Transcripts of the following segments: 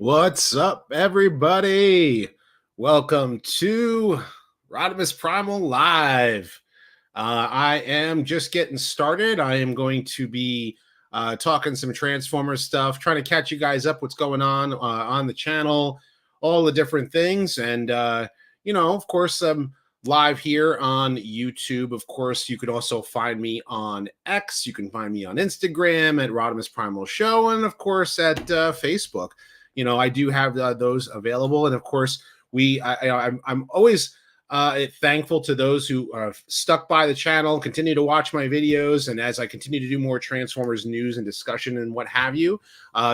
What's up, everybody? Welcome to RodimusPrimal Live. I am just getting started. I am going to be talking some Transformers stuff, trying to catch you guys up what's going on the channel, all the different things. And, of course, I'm live here on YouTube. Of course, you can also find me on X. You can find me on Instagram at RodimusPrimal Show, and, of course, at Facebook. I do have those available. And, of course, I'm always thankful to those who are stuck by the channel, continue to watch my videos, and as I continue to do more Transformers news and discussion and what have you,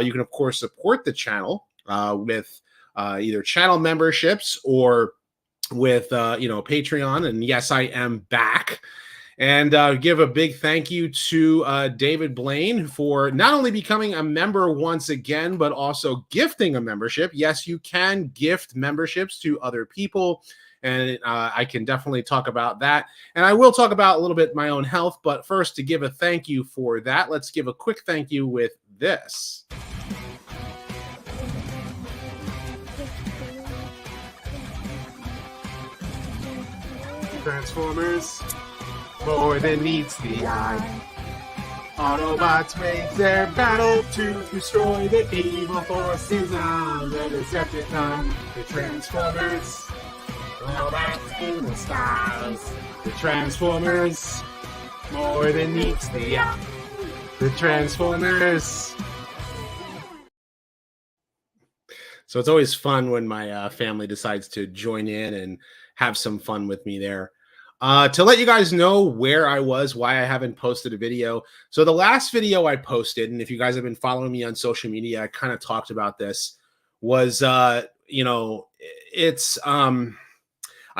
you can of course support the channel with either channel memberships or with Patreon. And yes, I am back. And give a big thank you to David Blaine for not only becoming a member once again, but also gifting a membership. Yes, you can gift memberships to other people, and I can definitely talk about that. And I will talk about a little bit my own health, but first, to give a thank you for that, let's give a quick thank you with this. Transformers, more than meets the eye. Autobots wage their battle to destroy the evil forces on the Decepticon. The Transformers, robots in the skies. The Transformers, more than meets the eye. The Transformers. So it's always fun when my family decides to join in and have some fun with me there. To let you guys know where I was, why I haven't posted a video. So the last video I posted, and if you guys have been following me on social media, I kind of talked about this, was, I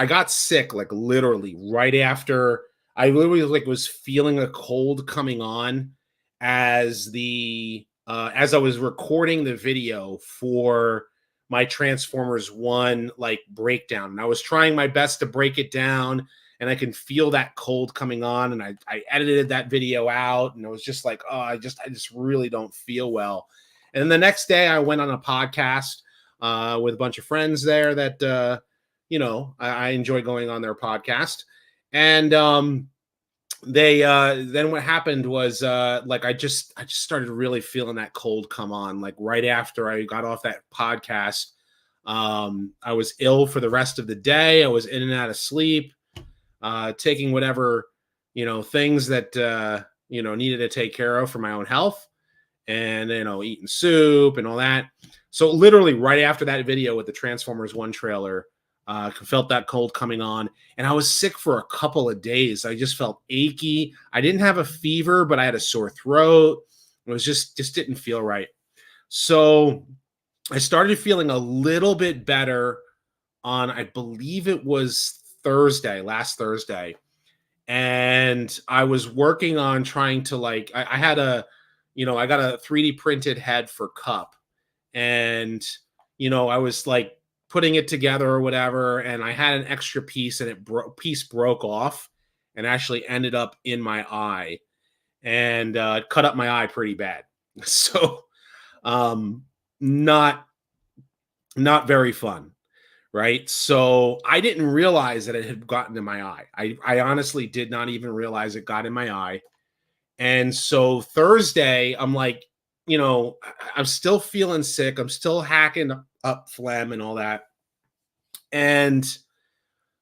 got sick, like literally right after, I literally was feeling a cold coming on as as I was recording the video for my Transformers 1 breakdown. And I was trying my best to break it down, and I can feel that cold coming on, and I edited that video out, and it was just like, oh, I just really don't feel well. And then the next day I went on a podcast with a bunch of friends there that, I enjoy going on their podcast. And then what happened was I just started really feeling that cold come on, like right after I got off that podcast. I was ill for the rest of the day. I was in and out of sleep, taking whatever things that needed to take care of for my own health, and eating soup and all that. So literally right after that video with the Transformers 1 trailer, felt that cold coming on, and I was sick for a couple of days. I just felt achy. I didn't have a fever, but I had a sore throat. It was just didn't feel right. So I started feeling a little bit better on, I believe it was last Thursday. And I was working on trying to I got a 3D printed head for Cup, and I was putting it together or whatever, and I had an extra piece, and piece broke off and actually ended up in my eye, and it cut up my eye pretty bad. So not very fun, right? So I didn't realize that it had gotten in my eye. I honestly did not even realize it got in my eye. And so Thursday, I'm I'm still feeling sick. I'm still hacking up phlegm and all that. And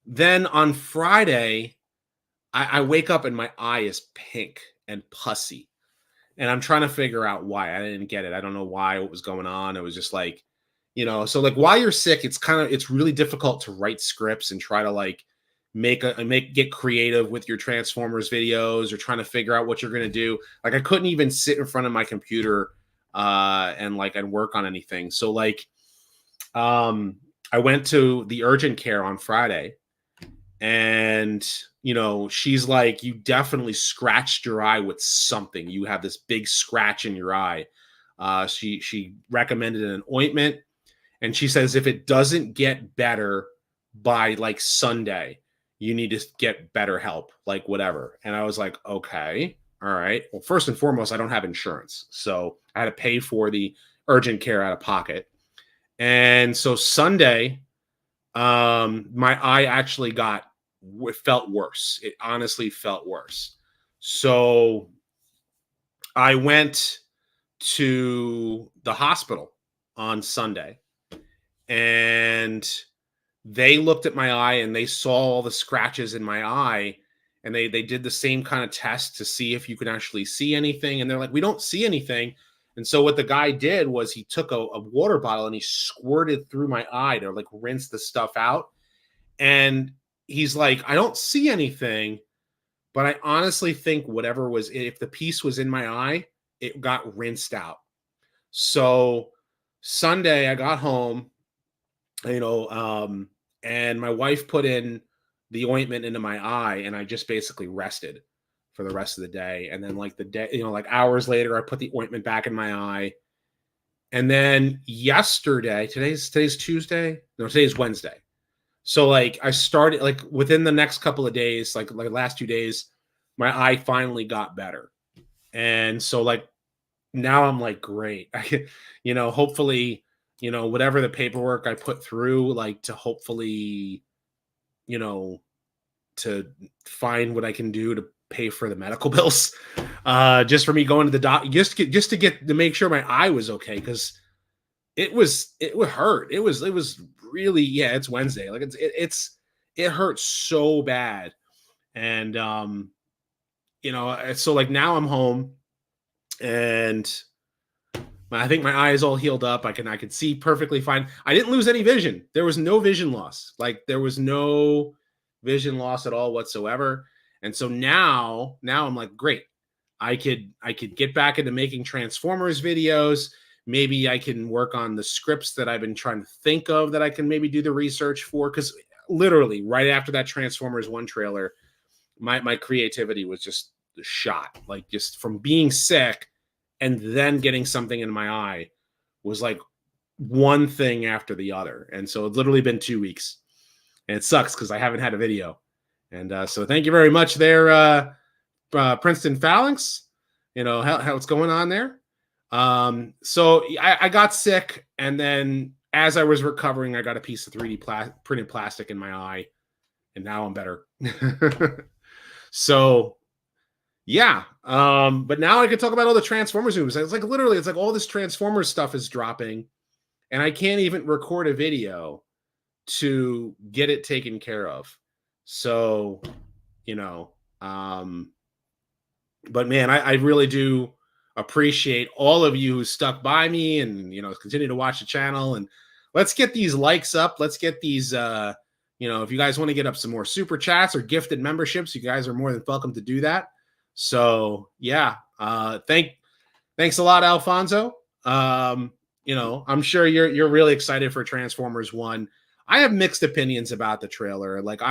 then on Friday, I wake up and my eye is pink and pussy. And I'm trying to figure out why. I didn't get it. I don't know what was going on. It was just so while you're sick, it's really difficult to write scripts and try to get creative with your Transformers videos, or trying to figure out what you're going to do. I couldn't even sit in front of my computer and work on anything. So I went to the urgent care on Friday, and she's like, you definitely scratched your eye with something. You have this big scratch in your eye. She recommended an ointment, and she says if it doesn't get better by Sunday, you need to get better help, whatever. And I was like, okay, all right. Well, first and foremost, I don't have insurance, so I had to pay for the urgent care out of pocket. And so Sunday, my eye actually felt worse. It honestly felt worse. So I went to the hospital on Sunday, and they looked at my eye and they saw all the scratches in my eye, and they did the same kind of test to see if you could actually see anything, and they're like, we don't see anything. And so what the guy did was he took a water bottle and he squirted through my eye to like rinse the stuff out. And he's like, I don't see anything, but I honestly think whatever was, if the piece was in my eye, it got rinsed out. So Sunday I got home, you know, and my wife put in the ointment into my eye, and I just basically rested for the rest of the day. And then like the day, like hours later, I put the ointment back in my eye. And then yesterday, today's Tuesday. No, today's Wednesday. So like I started like within the next couple of days, like last 2 days, my eye finally got better. And so like now I'm like, great. Hopefully, whatever the paperwork I put through, like to hopefully, you know, to find what I can do to pay for the medical bills. Just for me going to the doc, just to make sure my eye was okay, because it would hurt. It was really, yeah, it's Wednesday. Like it hurts so bad. And so like now I'm home, and I think my eye is all healed up. I can see perfectly fine. I didn't lose any vision. There was no vision loss. Like there was no vision loss at all whatsoever. And so now I'm like, great. I could get back into making Transformers videos. Maybe I can work on the scripts that I've been trying to think of that I can maybe do the research for. Because literally right after that Transformers 1 trailer, my creativity was just shot. Like just from being sick and then getting something in my eye was like one thing after the other. And so it's literally been 2 weeks, and it sucks because I haven't had a video. And so thank you very much there, Princeton Phalanx. How what's going on there. So I got sick, and then as I was recovering, I got a piece of 3D printed plastic in my eye, and now I'm better. So yeah. But now I can talk about all the Transformers movies. It's like literally, it's like all this Transformers stuff is dropping, and I can't even record a video to get it taken care of. So, you know, um, but man, I really do appreciate all of you who stuck by me and continue to watch the channel. And let's get these likes up. Let's get these if you guys want to get up some more super chats or gifted memberships, you guys are more than welcome to do that. So yeah, thanks a lot, Alfonso. I'm sure you're really excited for Transformers 1. I have mixed opinions about the trailer. Like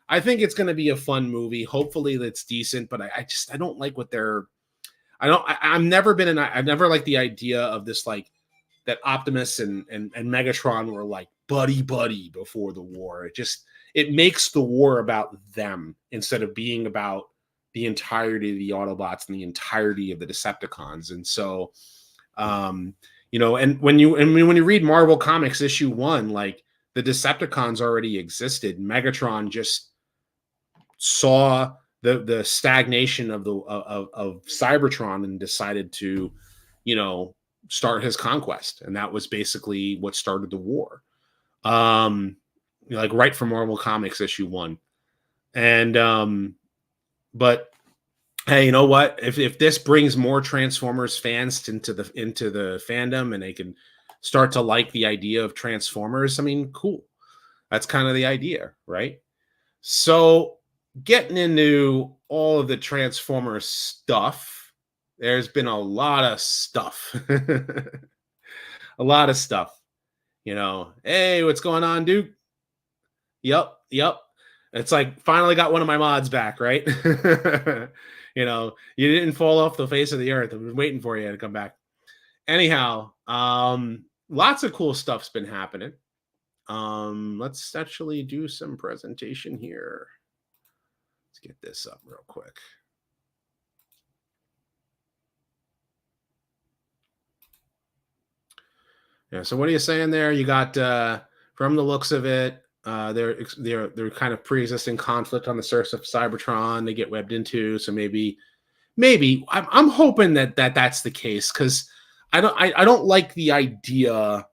I think it's going to be a fun movie. Hopefully that's decent, but I don't like what they're. I've never liked the idea of this, like that Optimus and Megatron were like buddy before the war. It makes the war about them instead of being about the entirety of the Autobots and the entirety of the Decepticons. And so, and when you read Marvel Comics issue 1, like the Decepticons already existed. Megatron just saw the stagnation of Cybertron and decided to, start his conquest, and that was basically what started the war. Like right from Marvel Comics issue 1, and but hey, you know what? If this brings more Transformers fans into the fandom, and they can start to like the idea of Transformers, I mean, cool. That's kind of the idea, right? So getting into all of the Transformers stuff, there's been a lot of stuff. A lot of stuff. Hey, what's going on, Duke? Yep. It's like finally got one of my mods back, right? You didn't fall off the face of the earth. I've been waiting for you to come back. Anyhow, lots of cool stuff's been happening. Let's actually do some presentation here. Let's get this up real quick. Yeah. So what are you saying there? You got from the looks of it, they're kind of pre-existing conflict on the surface of Cybertron. They get webbed into, so maybe I'm hoping that's the case because I don't like the idea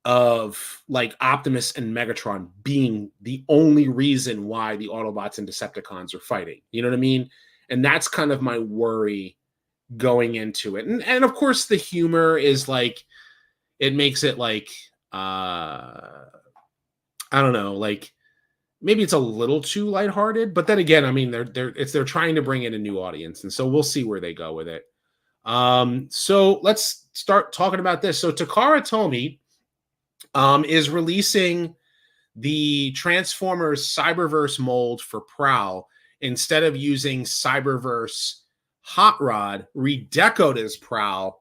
of like Optimus and Megatron being the only reason why the Autobots and Decepticons are fighting. You know what I mean? And that's kind of my worry going into it. And of course the humor is like it makes it like I don't know, like maybe it's a little too lighthearted, but then again, I mean they're trying to bring in a new audience, and so we'll see where they go with it. So let's start talking about this. So Takara Tomy is releasing the Transformers Cyberverse mold for Prowl instead of using Cyberverse Hot Rod redecoed as Prowl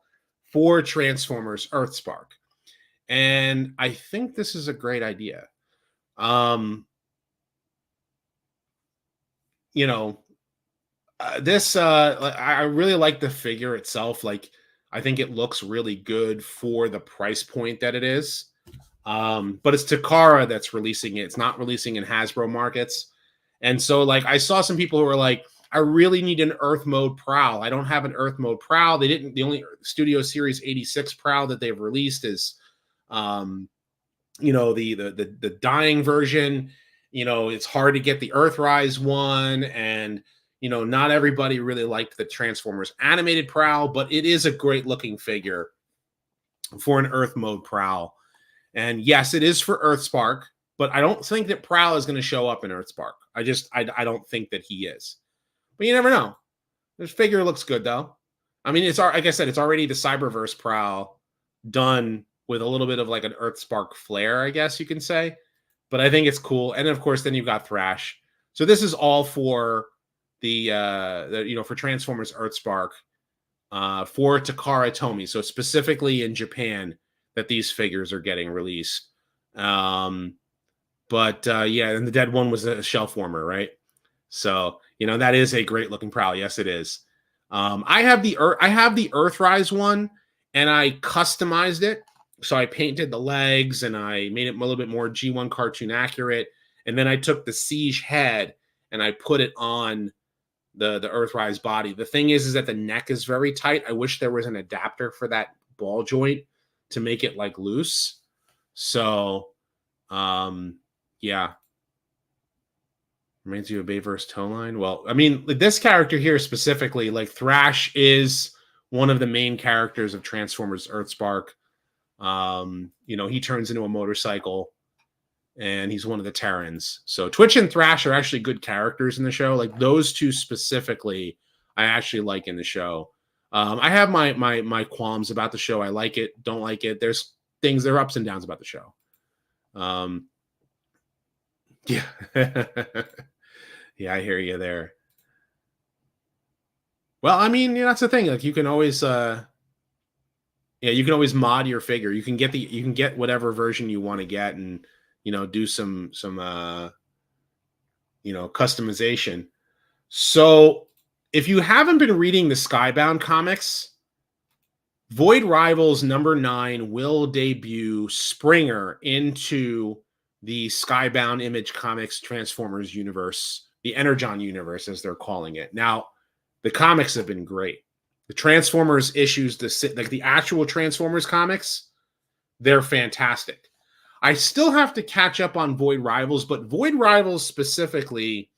for Transformers Earthspark. And I think this is a great idea. You know, I really like the figure itself. Like, I think it looks really good for the price point that it is. But it's Takara that's releasing it. It's not releasing in Hasbro markets. And so, like, I saw some people who were like, I really need an Earth mode Prowl. I don't have an Earth mode Prowl. The only Studio Series 86 Prowl that they've released is, the dying version. It's hard to get the Earthrise one. And, not everybody really liked the Transformers animated Prowl, but it is a great looking figure for an Earth mode Prowl. And yes, it is for Earthspark, but I don't think that Prowl is going to show up in Earthspark. I don't think that he is. But you never know. This figure looks good, though. I mean, it's like I said, it's already the Cyberverse Prowl done with a little bit of like an Earthspark flair, I guess you can say. But I think it's cool. And of course, then you've got Thrash. So this is all for for Transformers Earthspark for Takara Tomy. So specifically in Japan that these figures are getting released. And the dead one was a shelf warmer, right? So, that is a great looking Prowl. Yes, it is. I have the Earthrise one, and I customized it. So I painted the legs and I made it a little bit more G1 cartoon accurate. And then I took the Siege head and I put it on the Earthrise body. The thing is that the neck is very tight. I wish there was an adapter for that ball joint to make it like loose. So, yeah. Reminds you of Bayverse toe line. Well, I mean, this character here specifically, like Thrash is one of the main characters of Transformers Earthspark. He turns into a motorcycle and he's one of the Terrans. So Twitch and Thrash are actually good characters in the show. Like those two specifically, I actually like in the show. I have my qualms about the show. I like it, don't like it. There are ups and downs about the show. Yeah. Yeah, I hear you there. Well, I mean, that's the thing. Like you can always you can always mod your figure. You can get whatever version you want to get and do some customization. So if you haven't been reading the Skybound comics, Void Rivals #9 will debut Springer into the Skybound Image Comics Transformers universe, the Energon universe, as they're calling it. Now, the comics have been great. The Transformers issues, the actual Transformers comics, they're fantastic. I still have to catch up on Void Rivals, but Void Rivals specifically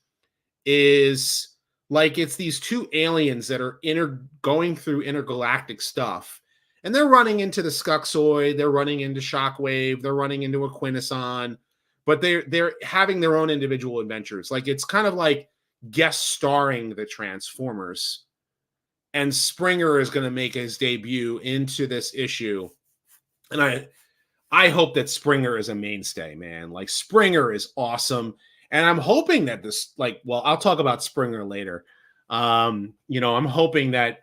is like it's these two aliens that are going through intergalactic stuff. And they're running into the Skuxoid, they're running into Shockwave, they're running into a Quintesson, but they're having their own individual adventures. Like it's kind of like guest starring the Transformers. And Springer is going to make his debut into this issue. And I hope that Springer is a mainstay, man. Like Springer is awesome. And I'm hoping that I'll talk about Springer later. I'm hoping that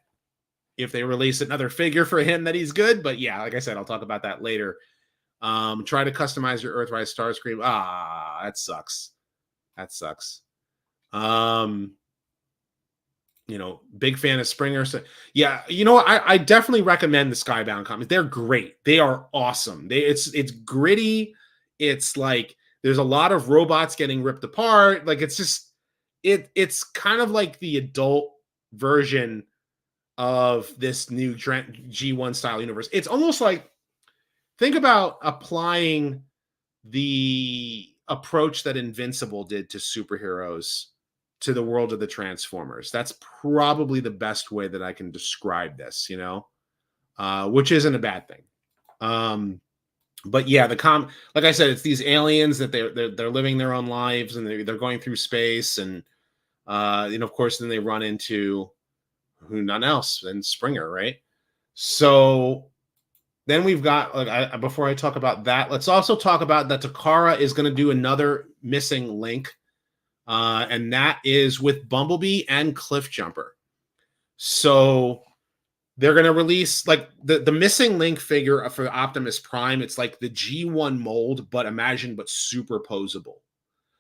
if they release another figure for him that he's good. But yeah, like I said, I'll talk about that later. Try to customize your Earthrise Starscream. That sucks. big fan of Springer. So yeah, I definitely recommend the Skybound comics. They're great. They are awesome. It's gritty. It's like there's a lot of robots getting ripped apart. Like it's just it's kind of like the adult version of this new G1 style universe. It's almost like, think about applying the approach that Invincible did to superheroes to the world of the Transformers. That's probably the best way that I can describe this, which isn't a bad thing. But yeah, like I said, it's these aliens that they're living their own lives, and they're going through space, and of course, then they run into none else than Springer, right? So then we've got, before I talk about that, let's also talk about that Takara is going to do another missing link, and that is with Bumblebee and Cliffjumper. So they're going to release like the missing link figure for Optimus Prime. It's like the G1 mold, but superposable.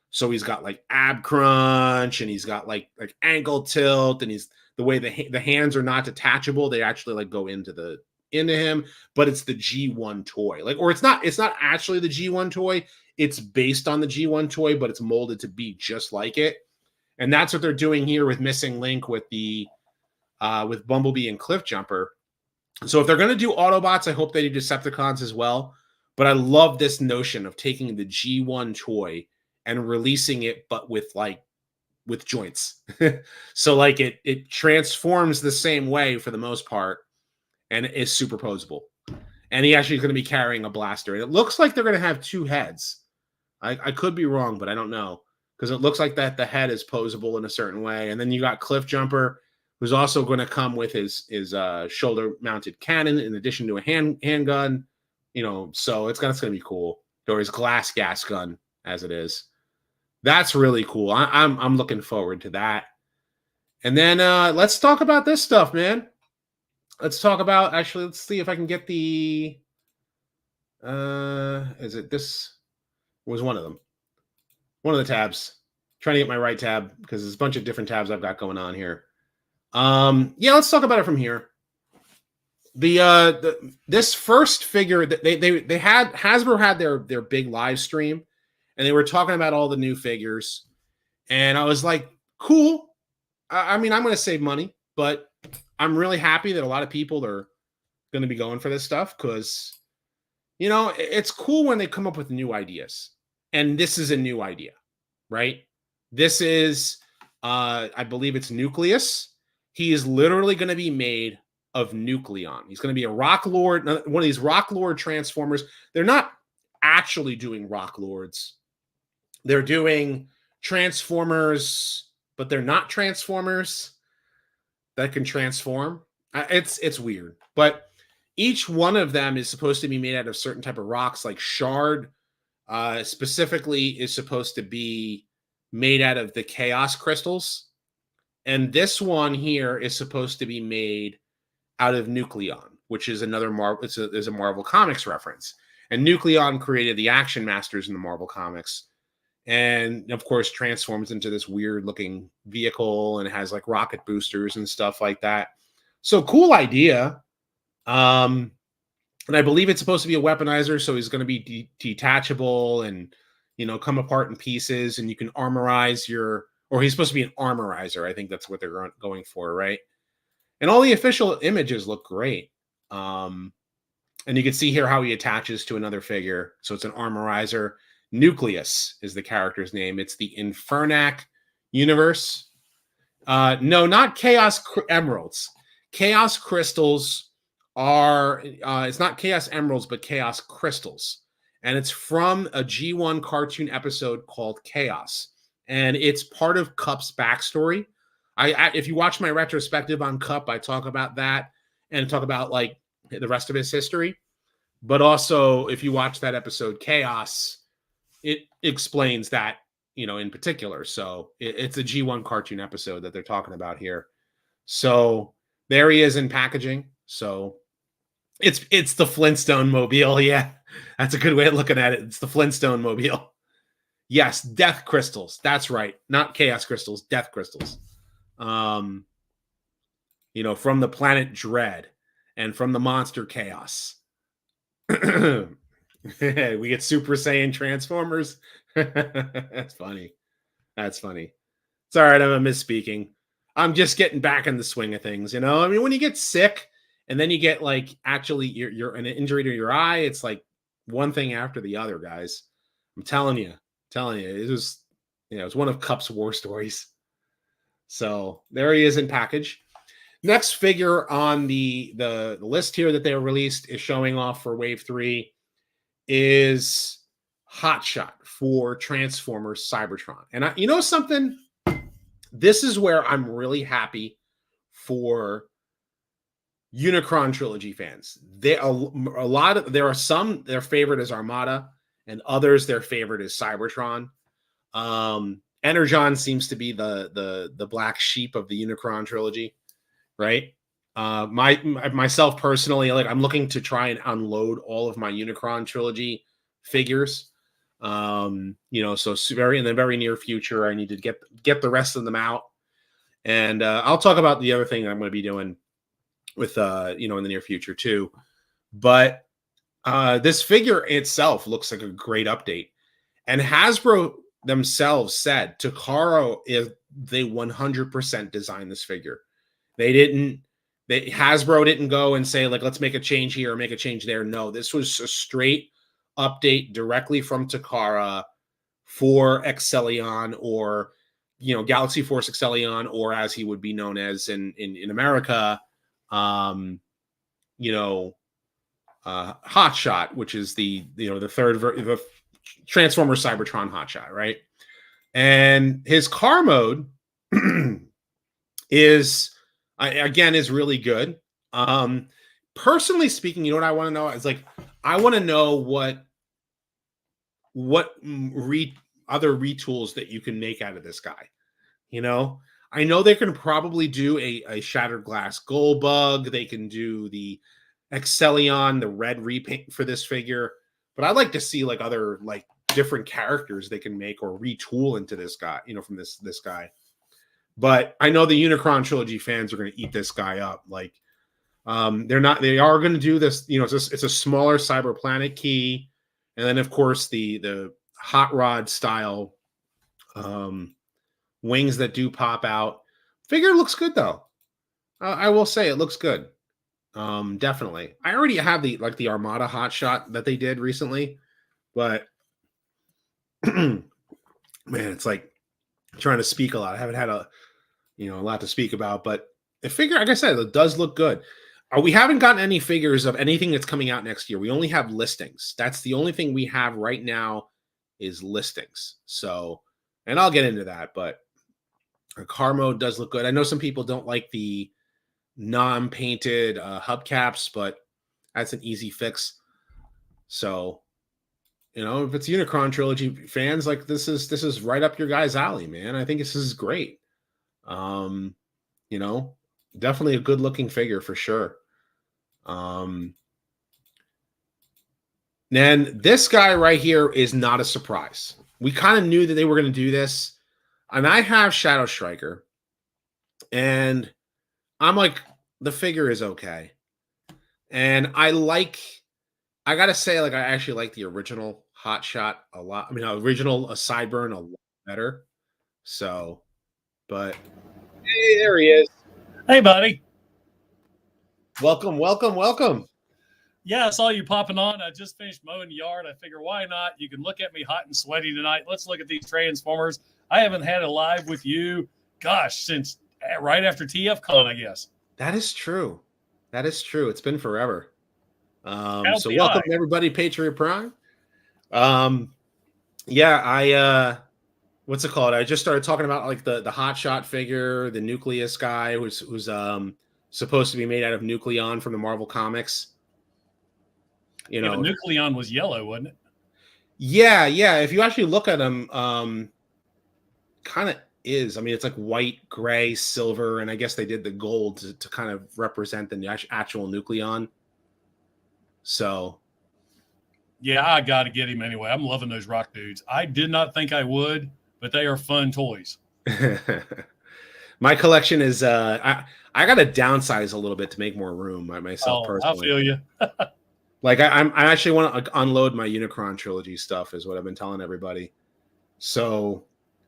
So he's got like ab crunch, and he's got like ankle tilt, and he's the way the hands are not detachable. They actually like go into him, but it's the G1 toy. Or it's not actually the G1 toy. It's based on the G1 toy, but it's molded to be just like it. And that's what they're doing here with Missing Link with with Bumblebee and Cliffjumper. So if they're going to do Autobots, I hope they do Decepticons as well. But I love this notion of taking the G1 toy and releasing it, but with joints. So like it transforms the same way for the most part, and it is superposable. And he actually is going to be carrying a blaster. And it looks like they're going to have two heads. I could be wrong, but I don't know, because it looks like that the head is posable in a certain way. And then you got Cliffjumper, who's also going to come with his shoulder-mounted cannon in addition to a handgun. So it's going to be cool. Or his glass gas gun, as it is. That's really cool. I'm looking forward to that. And then let's talk about this stuff, man. Let's talk about, actually, let's see if I can get the, is it this? It was one of them. One of the tabs. Trying to get my right tab, because there's a bunch of different tabs I've got going on here. Yeah, let's talk about it from here. This first figure that they had, Hasbro had their big live stream, and they were talking about all the new figures, and I was like, cool. I mean, I'm going to save money, but I'm really happy that a lot of people are going to be going for this stuff, because it's cool when they come up with new ideas, and this is a new idea, right? This is I believe it's Nucleus. He is literally going to be made of Nucleon. He's going to be a Rock Lord, one of these Rock Lord Transformers. They're not actually doing Rock Lords. They're doing Transformers, but they're not Transformers that can transform. It's weird. But each one of them is supposed to be made out of certain type of rocks, like Shard specifically is supposed to be made out of the Chaos Crystals. And this one here is supposed to be made out of Nucleon, which is another Marvel. There's a Marvel Comics reference. And Nucleon created the Action Masters in the Marvel Comics, and of course transforms into this weird looking vehicle and has like rocket boosters and stuff like that. So cool idea. And I believe it's supposed to be a weaponizer, so he's going to be detachable and come apart in pieces, and you can armorize or he's supposed to be an armorizer. I think that's what they're going for, right? And all the official images look great. And you can see here how he attaches to another figure. So it's an armorizer. Nucleus is the character's name. It's the Infernac universe. No, not Chaos Emeralds. Chaos Crystals are, it's not Chaos Emeralds, but Chaos Crystals. And it's from a G1 cartoon episode called Chaos. And it's part of Cup's backstory. If you watch my retrospective on Cup, I talk about that and talk about like the rest of his history. But also, if you watch that episode Chaos, it explains that, in particular. So it's a G1 cartoon episode that they're talking about here. So there he is in packaging. So it's the Flintstone mobile. Yeah, that's a good way of looking at it. It's the Flintstone mobile. Yes, Death Crystals. That's right. Not Chaos Crystals, Death Crystals. from the planet Dread and from the monster Chaos. We get Super Saiyan Transformers. That's funny. That's funny. It's all right. I'm misspeaking. I'm just getting back in the swing of things. I mean, when you get sick and then you get like actually you're an injury to your eye, it's like one thing after the other, guys. I'm telling you, it was, it's one of Cup's war stories. So there he is in package. Next figure on the list here that they released is showing off for Wave 3 is Hotshot for Transformers Cybertron. And you know something? This is where I'm really happy for Unicron trilogy fans. There are some their favorite is Armada, and others their favorite is Cybertron. Energon seems to be the black sheep of the Unicron trilogy, right? Myself personally, like I'm looking to try and unload all of my Unicron trilogy figures. So in the very near future, I need to get the rest of them out, and I'll talk about the other thing I'm going to be doing with in the near future too. But this figure itself looks like a great update, and Hasbro themselves said Takara they 100% designed this figure. Hasbro didn't go and say like let's make a change here or make a change there. No, this was a straight update directly from Takara for Excellion, or Galaxy Force Excellion, or as he would be known as in America, Hotshot, which is the third Transformers Cybertron Hotshot, right? And his car mode is really good. Personally speaking, you know what I want to know is like I want to know what other retools that you can make out of this guy. I know they can probably do a Shattered Glass Gold Bug. They can do the Excellion, the red repaint for this figure. But I'd like to see like other like different characters they can make or retool into this guy, from this guy. But I know the Unicron trilogy fans are going to eat this guy up. Like they are going to do this, it's a smaller Cyber Planet key. And then of course the hot rod style wings that do pop out. Figure looks good though. I will say it looks good. Definitely. I already have the Armada Hotshot that they did recently, but man, it's like trying to speak a lot. I haven't had a lot to speak about, but the figure, like I said, it does look good. We haven't gotten any figures of anything that's coming out next year. We only have listings. That's the only thing we have right now is listings. So, and I'll get into that, but car mode does look good. I know some people don't like the non-painted hubcaps, but that's an easy fix. So, if it's Unicron trilogy fans, like this is right up your guys' alley, man. I think this is great. Definitely a good looking figure for sure. Then this guy right here is not a surprise. We kind of knew that they were going to do this, and I have Shadow Striker, and I'm like, the figure is okay. And I gotta say, like, I actually like the original Hotshot a lot. I mean, original Sideburn a lot better. So, but hey, there he is. Hey, buddy. Welcome. Yeah, I saw you popping on. I just finished mowing the yard. I figure, why not? You can look at me hot and sweaty tonight. Let's look at these Transformers. I haven't had a live with you, since right after TFCon, I guess. That is true. It's been forever. So welcome everybody, Patriot Prime. What's it called? I just started talking about like the Hotshot figure, the Nucleus guy who's supposed to be made out of Nucleon from the Marvel Comics. But Nucleon was yellow, wasn't it? Yeah. If you actually look at him, kind of is. I mean, it's like white, gray, silver, and I guess they did the gold to kind of represent the actual Nucleon. So, yeah, I got to get him anyway. I'm loving those rock dudes. I did not think I would, but they are fun toys. My collection is I got to downsize a little bit to make more room myself Oh, I personally. feel you. Like I actually want to unload my Unicron trilogy stuff is what I've been telling everybody. So,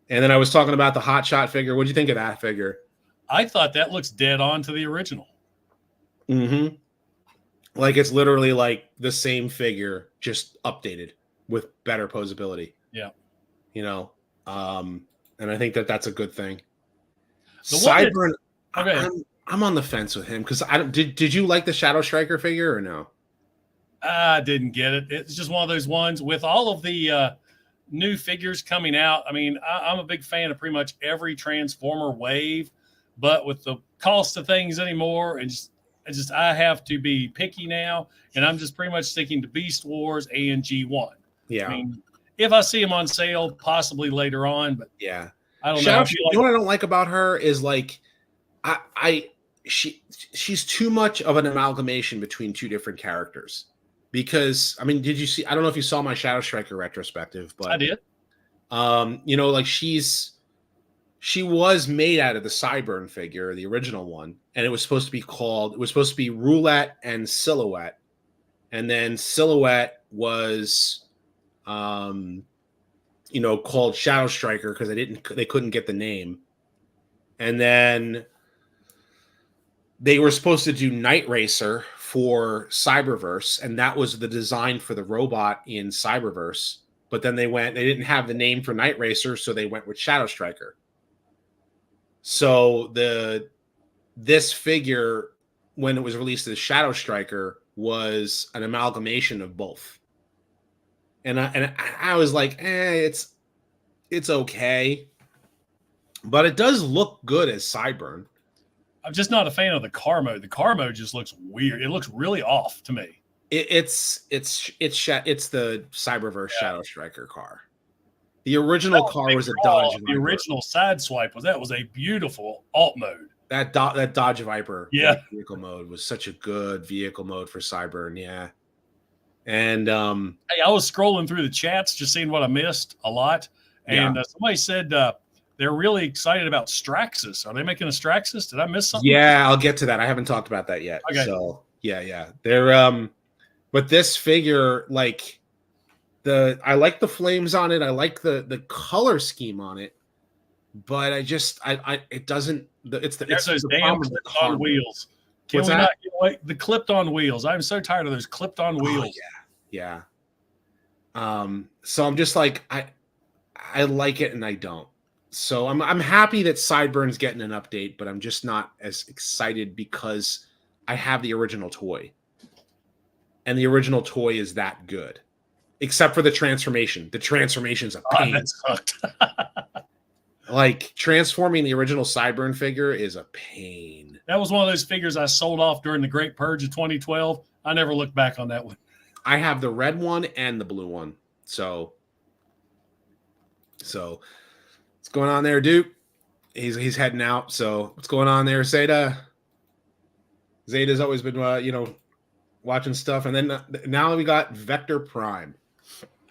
and then I was talking about the Hot Shot figure. What do you think of that figure? I thought that looks dead on to the original. Mm-hmm. Like it's literally like the same figure, just updated with better posability. Yeah. You know, and I think that's a good thing. The one that, Cyburn, okay, I'm on the fence with him because I don't. Did you like the Shadow Striker figure or no? I didn't get it. It's just one of those ones with all of the new figures coming out. I mean, I'm a big fan of pretty much every Transformer wave, but with the cost of things anymore, and just I have to be picky now, and I'm just pretty much sticking to Beast Wars and G1. Yeah. I mean, if I see them on sale, possibly later on, but yeah, I don't Shadow, know. you know what I don't like about her is like she's too much of an amalgamation between two different characters. Because I mean, did you see? I don't know if you saw my Shadow Striker retrospective, but I did. You know, like she was made out of the Cyburn figure, the original one, and it was supposed to be Roulette and Silhouette, and then Silhouette was, you know, called Shadow Striker because they couldn't get the name, and then they were supposed to do Night Racer for Cyberverse, and that was the design for the robot in Cyberverse. But then they didn't have the name for Night Racer, so they went with Shadow Striker. So this figure, when it was released as Shadow Striker, was an amalgamation of both. And I was like, it's okay, but it does look good as Cyburn. I'm just not a fan of the car mode. The car mode just looks weird. It looks really off to me. It's the Cyberverse Shadow Striker car. The original car was a Dodge Viper. The original Sideswipe was a beautiful alt mode. That Dodge Viper vehicle mode was such a good vehicle mode for Cyburn. Yeah. And hey, I was scrolling through the chats just seeing what I missed a lot, and somebody said they're really excited about Straxus. Are they making a Straxus? Did I miss something? Yeah, I'll get to that. I haven't talked about that yet. Okay. So yeah. They're but this figure, like I like the flames on it. I like the color scheme on it, but it doesn't. It's those damn clipped-on wheels. Can we not get the clipped-on wheels? I'm so tired of those clipped-on wheels. Yeah. So I'm just like I like it and I don't. So I'm happy that Sideburn's getting an update, but I'm just not as excited because I have the original toy. And the original toy is that good. Except for the transformation. The transformation's a pain. That sucked. Like transforming the original Sideburn figure is a pain. That was one of those figures I sold off during the Great Purge of 2012. I never looked back on that one. I have the red one and the blue one. So what's going on there, Duke? He's heading out. So what's going on there, Zeta? Zeta's always been watching stuff, and then now we got Vector Prime.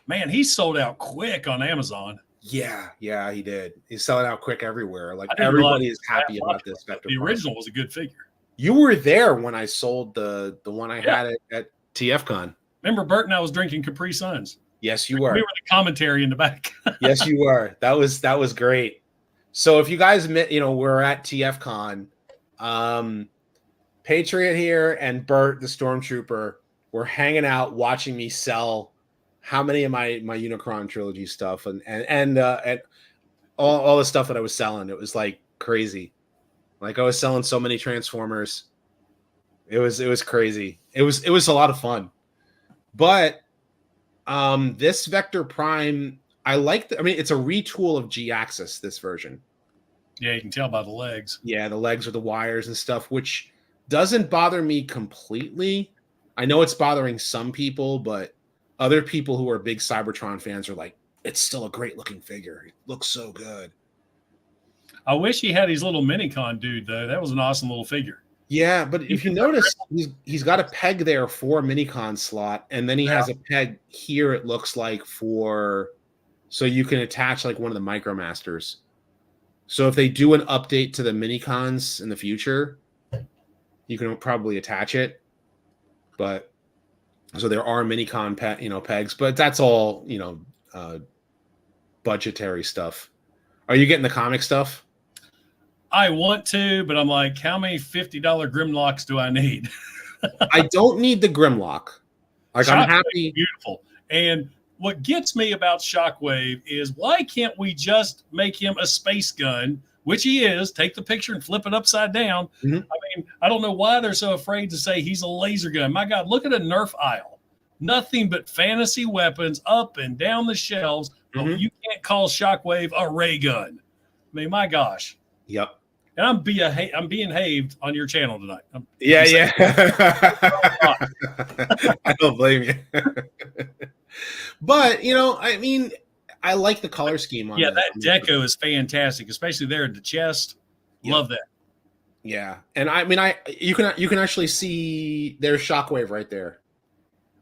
Man, he sold out quick on Amazon. Yeah, he did. He's selling out quick everywhere. Like everybody is happy about this Vector. The original was a good figure. You were there when I sold the one I had at TFCon. Remember, Bert and I was drinking Capri Suns. Yes, you were. We were the commentary in the back. Yes, you were. That was great. So if you guys we're at TFCon, Patriot here and Bert, the Stormtrooper, were hanging out watching me sell how many of my Unicron trilogy stuff and all the stuff that I was selling. It was like crazy. Like I was selling so many Transformers. It was crazy. It was a lot of fun. But this Vector Prime, I like. It's a retool of G-Axis, this version. Yeah, you can tell by the legs. Yeah, the legs are the wires and stuff, which doesn't bother me completely. I know it's bothering some people, but other people who are big Cybertron fans are like, it's still a great looking figure. It looks so good. I wish he had his little Minicon dude, though. That was an awesome little figure. Yeah, but if you notice, he's got a peg there for a Minicon slot, and then he has a peg here, it looks like, so you can attach like one of the Micromasters. So if they do an update to the mini cons in the future, you can probably attach it. But so there are mini con pegs, but that's all budgetary stuff. Are you getting the comic stuff? I want to, but I'm like, how many $50 Grimlocks do I need? I don't need the Grimlock. Like, Shockwave, I'm happy. Beautiful. And what gets me about Shockwave is, why can't we just make him a space gun, which he is, take the picture and flip it upside down? Mm-hmm. I mean, I don't know why they're so afraid to say he's a laser gun. My God, look at a Nerf aisle. Nothing but fantasy weapons up and down the shelves. But you can't call Shockwave a ray gun. I mean, my gosh. Yep. And I'm being haved on your channel tonight. Yeah. I don't blame you. But, I mean, I like the color scheme on that deco is fantastic, especially there at the chest. Yep. Love that. Yeah. And I mean, you can actually see there's Shockwave right there.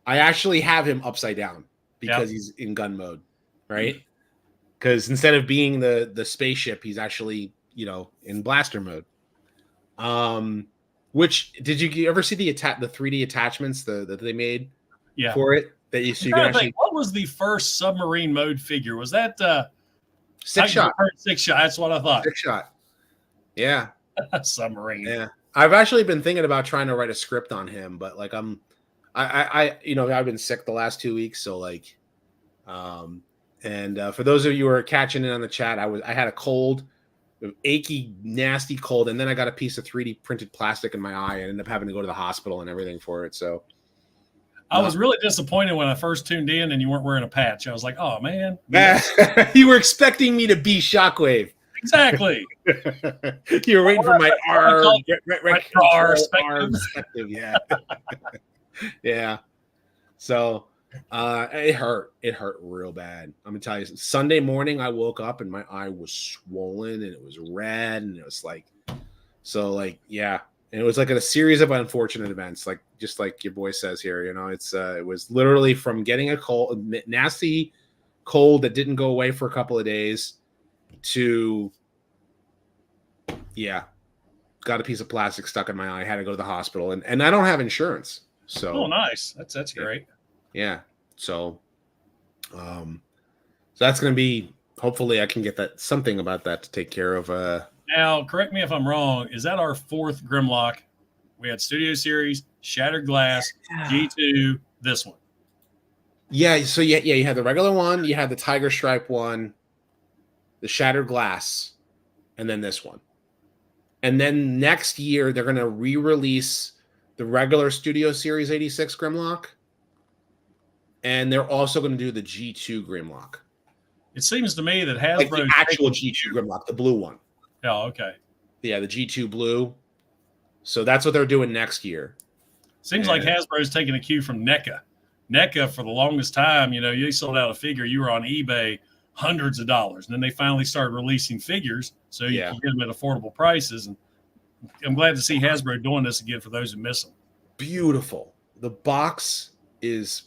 I actually have him upside down because he's in gun mode, right? Because instead of being the spaceship, he's actually in blaster mode. Which did you ever see the 3D attachments that they made for it? That you can actually. What was the first submarine mode figure? Was that Six Shot? Six Shot. That's what I thought. Six Shot. Yeah. Submarine. Yeah. I've actually been thinking about trying to write a script on him, but like I've been sick the last 2 weeks, so like, for those of you who are catching in on the chat, I had a cold. Achy, nasty cold, and then I got a piece of 3D printed plastic in my eye and ended up having to go to the hospital and everything for it. So I was really disappointed when I first tuned in and you weren't wearing a patch. I was like, oh man. You were expecting me to be Shockwave. Exactly. You were waiting for my arm perspective. Yeah. Yeah. So it hurt real bad. I'm gonna tell you, Sunday morning I woke up and my eye was swollen and it was red and it was like, and it was like a series of unfortunate events, like just like your boy says here, it was literally from getting a nasty cold that didn't go away for a couple of days to got a piece of plastic stuck in my eye, had to go to the hospital, and I don't have insurance. So nice. That's great. Yeah. So that's going to be, hopefully I can get something about that to take care of. Now, correct me if I'm wrong. Is that our fourth Grimlock? We had Studio Series, Shattered Glass, G2, this one. Yeah. So you had the regular one, you had the Tiger Stripe one, the Shattered Glass, and then this one. And then next year, they're going to re-release the regular Studio Series 86 Grimlock. And they're also going to do the G2 Grimlock. It seems to me that Hasbro... Like the actual G2 Grimlock, the blue one. Oh, okay. Yeah, the G2 blue. So that's what they're doing next year. Seems like Hasbro's taking a cue from NECA. NECA, for the longest time, you sold out a figure, you were on eBay hundreds of dollars. And then they finally started releasing figures so you can get them at affordable prices. And I'm glad to see Hasbro doing this again for those who miss them. Beautiful. The box is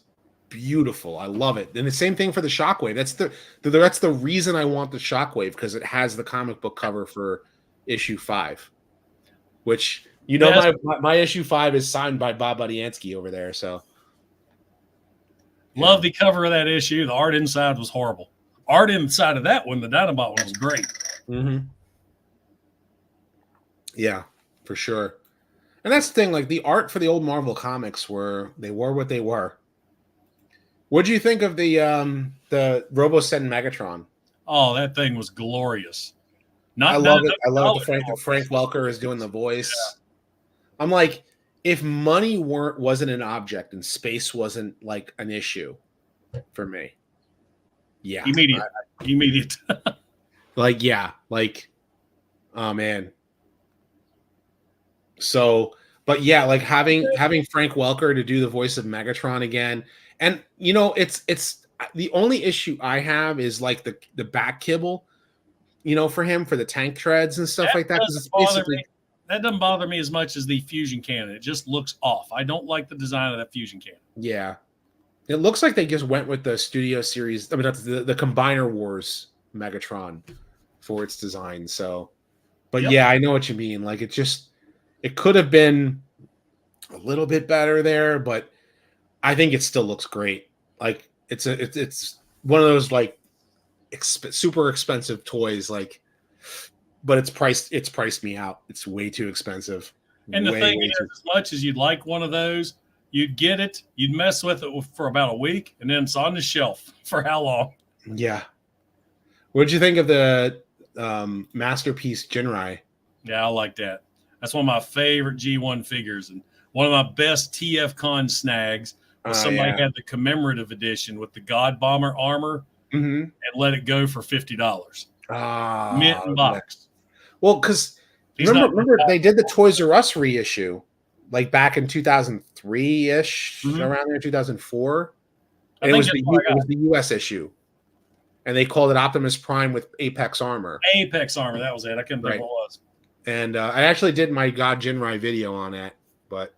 beautiful. I love it. And the same thing for the Shockwave. That's the reason I want the Shockwave, because it has the comic book cover for issue 5, which my issue 5 is signed by Bob Budiansky over there. So love the cover of that issue. The art inside was horrible. Art inside of that one, the Dinobot one, was great. Mm-hmm. Yeah, for sure. And that's the thing. Like, the art for the old Marvel comics were what they were. What do you think of the Roboset Megatron? Oh, that thing was glorious. I love it. I love the Frank Welker is doing the voice. Yeah. I'm like, if money wasn't an object and space wasn't like an issue for me. Yeah. Immediate. Oh man. So, but yeah, like having Frank Welker to do the voice of Megatron again. And it's the only issue I have is like the back kibble, for him, for the tank treads and stuff like that. It's basically, that doesn't bother me as much as the fusion cannon. It just looks off. I don't like the design of that fusion cannon. Yeah. It looks like they just went with the Studio Series. I mean, that's the Combiner Wars Megatron for its design. So, but yeah, I know what you mean. Like it could have been a little bit better there, but I think it still looks great. Like it's one of those like super expensive toys, like, but it's priced me out. It's way too expensive. And the thing is, as much as you'd like one of those, you'd get it, you'd mess with it for about a week, and then it's on the shelf for how long? Yeah. What did you think of the Masterpiece Jinrai? Yeah, I like that. That's one of my favorite G1 figures, and one of my best TFCon snags was somebody had the commemorative edition with the God Bomber armor and let it go for $50. Mint and box. Well, because remember they did the Toys R Us reissue, like back in 2003-ish, around there, 2004. And it was the US issue. And they called it Optimus Prime with Apex armor. Apex armor, that was it. I couldn't think what it was. And I actually did my God Jinrai video on it. But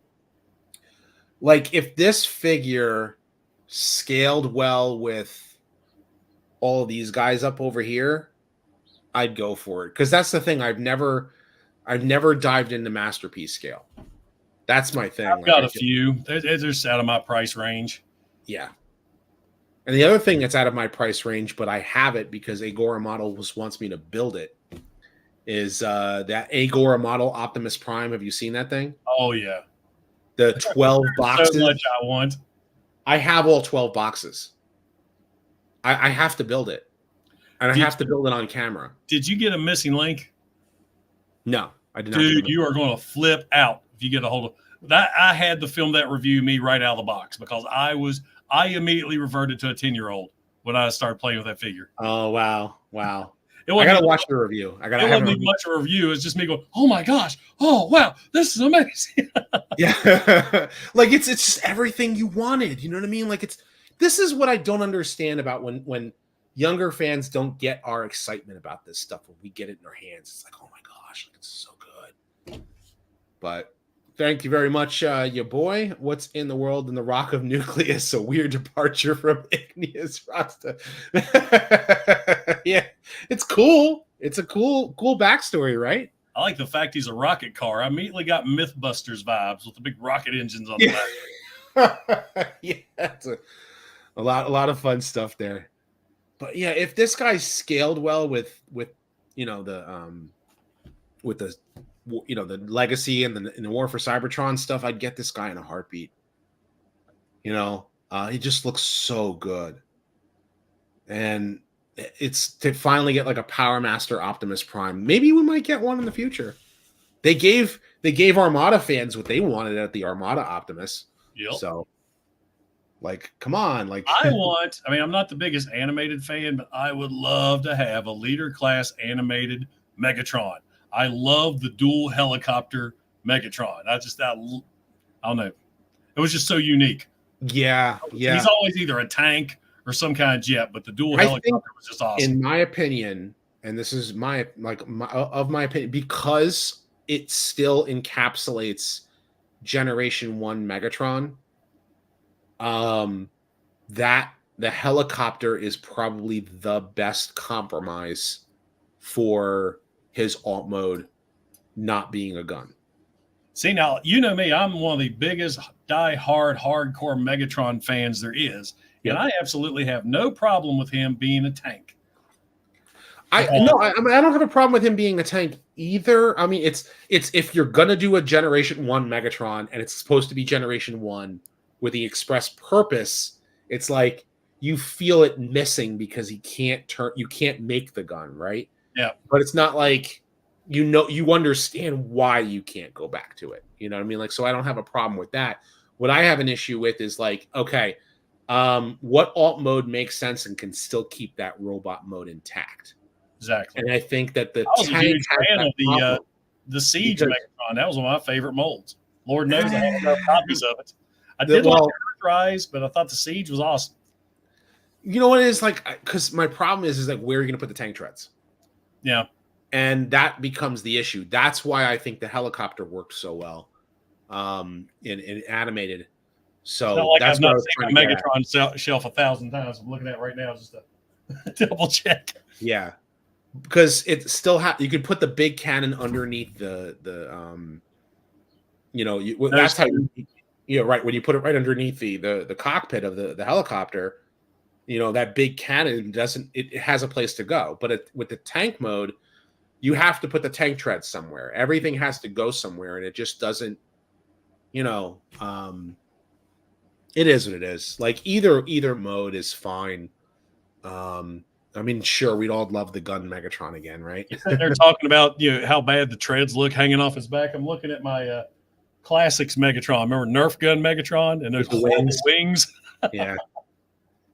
like, if this figure scaled well with all these guys up over here, I'd go for it. Because that's the thing. I've never dived into Masterpiece scale. That's my thing. I've got a few. They're just out of my price range. Yeah. And the other thing that's out of my price range, but I have it because Agora Model wants me to build it, is that Agora Model Optimus Prime. Have you seen that thing? Oh, yeah. The 12 boxes. So much I want. I have all 12 boxes. I have to build it. And I have to build it on camera. Did you get a missing link? No, I did not. Dude, you are going to flip out if you get a hold of that. I had to film that review me right out of the box because I immediately reverted to a 10-year-old when I started playing with that figure. Oh, wow. Wow. I got to watch the review. It wasn't even much of a review. It's just me going, oh, my gosh. Oh, wow. This is amazing. Yeah. Like, it's just everything you wanted. You know what I mean? Like, this is what I don't understand about when younger fans don't get our excitement about this stuff when we get it in our hands. It's like, oh, my gosh, it's so good. But thank you very much, your boy. What's in the world in the Rock of Nucleus? A weird departure from Igneous Rasta. Yeah, it's cool. It's a cool backstory, right? I like the fact he's a rocket car. I immediately got Mythbusters vibes with the big rocket engines on the back. Yeah, it's a lot of fun stuff there. But yeah, if this guy scaled well with the legacy and the War for Cybertron stuff, I'd get this guy in a heartbeat. He just looks so good. And it's to finally get like a Power Master Optimus Prime. Maybe we might get one in the future. They gave Armada fans what they wanted at the Armada Optimus. Yep. So, like, come on. Like, I'm not the biggest animated fan, but I would love to have a leader class animated Megatron. I love the dual helicopter Megatron. I don't know. It was just so unique. Yeah. He's always either a tank or some kind of jet, but the dual helicopter was just awesome. In my opinion, and this is my opinion, because it still encapsulates Generation 1 Megatron, that the helicopter is probably the best compromise for his alt mode not being a gun. See, now, you know me, I'm one of the biggest die-hard, hardcore Megatron fans there is. And I absolutely have no problem with him being a tank. I don't have a problem with him being a tank either. I mean, it's if you're gonna do a Generation 1 Megatron and it's supposed to be Generation 1 with the express purpose, it's like you feel it missing because you can't make the gun, right? Yeah. But it's not like you understand why you can't go back to it. You know what I mean? Like, so I don't have a problem with that. What I have an issue with is like, okay, what alt mode makes sense and can still keep that robot mode intact? Exactly. And I think that the I was a huge fan of the Siege Megatron. That was one of my favorite molds. Lord knows I have enough copies of it. I did like Earthrise, but I thought the Siege was awesome. You know what it is like? Because my problem is like, where are you going to put the tank treads? Yeah. And that becomes the issue. That's why I think the helicopter worked so well in animated. So that's I've not seen a Megatron shelf 1,000 times. I'm looking at it right now just to double check. Yeah. because it still you could put the big cannon underneath that's how right, when you put it right underneath the cockpit of the helicopter, that big cannon it has a place to go. But with the tank mode, you have to put the tank treads somewhere. Everything has to go somewhere, and it just doesn't, it is what it is. Like either mode is fine. I mean, sure, we'd all love the gun Megatron again, right? They're talking about how bad the treads look hanging off his back. I'm looking at my classics Megatron. Remember Nerf gun Megatron and those horrible wings? Yeah.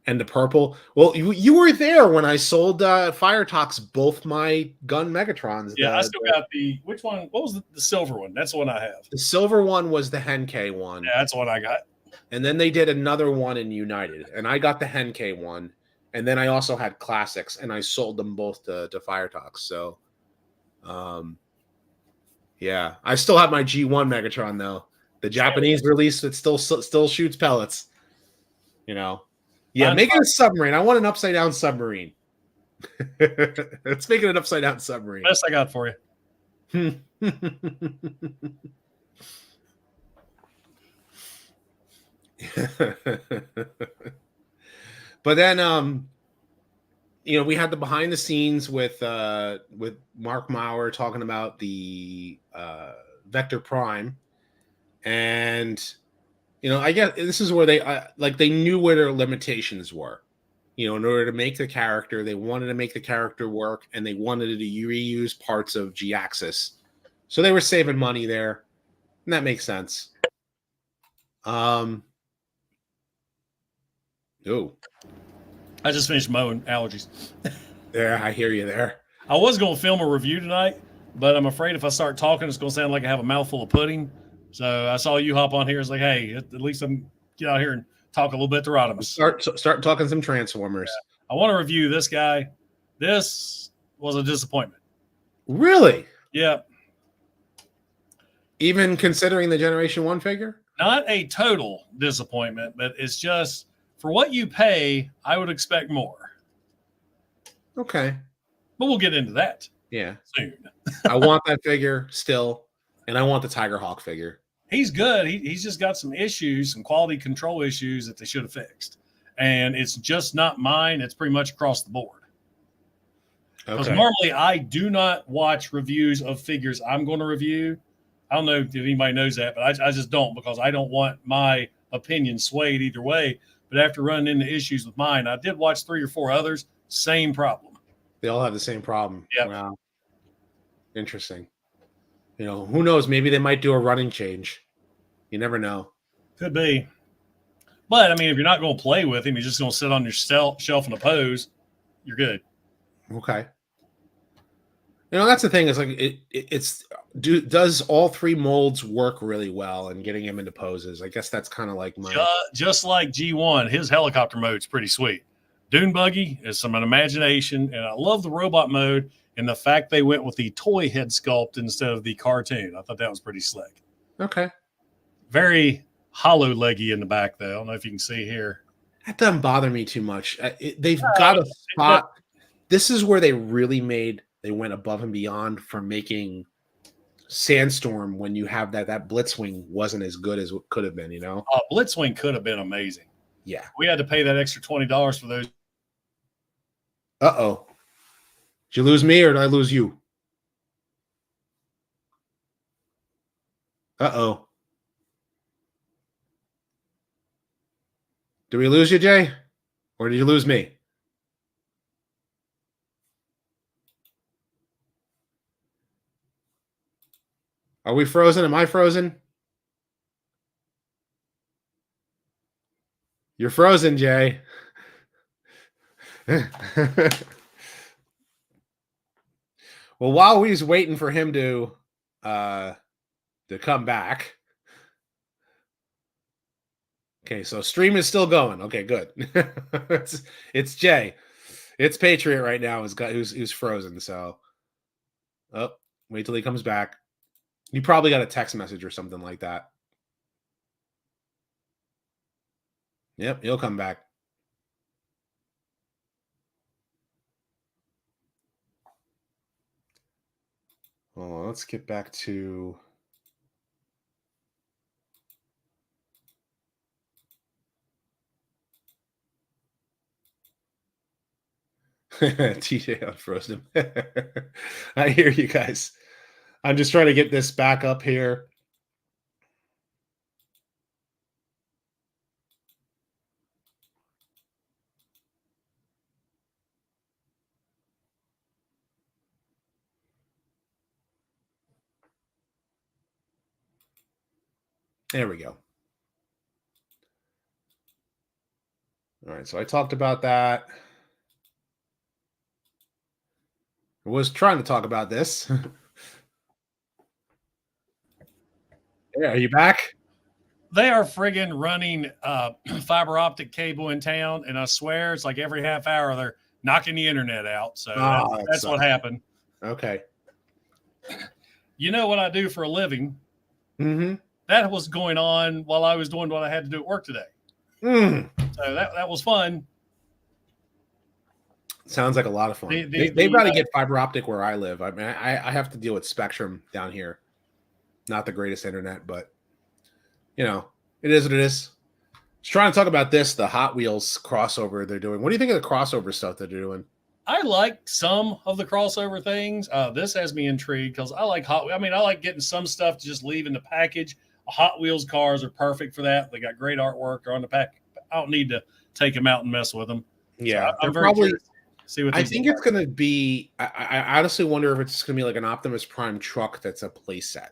And the purple. Well, you were there when I sold Fire Talks both my gun Megatrons. Yeah, I still got which one? What was the silver one? That's the one I have. The silver one was the Henkei one. Yeah, that's the one I got. And then they did another one in United, and I got the Henkei one. And then I also had classics, and I sold them both to Fire Talks. So, yeah, I still have my G1 Megatron though. The Japanese release, it still shoots pellets. Yeah, make it a submarine. I want an upside down submarine. Let's make it an upside down submarine. Best I got for you. But then we had the behind the scenes with Mark Maurer talking about the Vector Prime, and I guess this is where they knew where their limitations were. In order to make the character, they wanted to make the character work, and they wanted to reuse parts of G-Axis, so they were saving money there, and that makes sense. I just finished mowing. Allergies. Yeah, I hear you there. I was going to film a review tonight, but I'm afraid if I start talking, it's going to sound like I have a mouthful of pudding. So I saw you hop on here. It's like, hey, at least I'm get out here and talk a little bit to Rodimus. Start talking some Transformers. Yeah. I want to review this guy. This was a disappointment. Really? Yeah. Even considering the Generation 1 figure? Not a total disappointment, but it's just for what you pay, I would expect more. Okay. But we'll get into that. Yeah. Soon. I want that figure still, and I want the Tiger Hawk figure. He's good. He's just got some issues, some quality control issues that they should have fixed. And it's just not mine. It's pretty much across the board. Because normally I do not watch reviews of figures I'm going to review. I don't know if anybody knows that, but I just don't, because I don't want my opinion swayed either way. But after running into issues with mine, I did watch 3 or 4 others. Same problem. They all have the same problem. Yeah. Wow. Interesting. Who knows? Maybe they might do a running change. You never know. Could be. But, I mean, if you're not going to play with him, you're just going to sit on your shelf in a pose, you're good. Okay. That's the thing. Is like does all 3 molds work really well and getting him into poses? I guess that's kind of like my just like G1, his helicopter mode's pretty sweet. Dune Buggy is some imagination, and I love the robot mode and the fact they went with the toy head sculpt instead of the cartoon. I thought that was pretty slick. Okay. Very hollow leggy in the back, though. I don't know if you can see here. That doesn't bother me too much. They've got a spot. This is where they went above and beyond for making Sandstorm when you have that Blitzwing wasn't as good as it could have been, Blitzwing could have been amazing. Yeah. We had to pay that extra $20 for those. Uh-oh. Did you lose me or did I lose you? Uh-oh. Did we lose you, Jay? Or did you lose me? Are we frozen? Am I frozen? You're frozen, Jay. Well, while we was waiting for him to come back. Okay, so stream is still going. Okay, good. it's Jay. It's Patriot right now who's frozen. So, wait till he comes back. You probably got a text message or something like that. Yep, he'll come back. Oh, let's get back to. TJ unfrozen. I hear you guys. I'm just trying to get this back up here. There we go. All right, so I talked about that. I was trying to talk about this. Yeah, are you back? They are friggin' running fiber optic cable in town, and I swear it's like every half hour they're knocking the internet out. So Oh, that's what happened. Okay. You know what I do for a living? Mm-hmm. That was going on while I was doing what I had to do at work today. Mm. So that was fun. Sounds like a lot of fun. They've got to get fiber optic where I live. I mean, I have to deal with Spectrum down here. Not the greatest internet, but you know, it is what it is. I was trying to talk about this, the Hot Wheels crossover they're doing. What do you think of the crossover stuff that they're doing? I like some of the crossover things. This has me intrigued because I like I like getting some stuff to just leave in the package. Hot Wheels cars are perfect for that. They got great artwork on the pack. I don't need to take them out and mess with them. Yeah, so I'm very curious to see what I think it's going to be. I honestly wonder if it's going to be like an Optimus Prime truck that's a playset.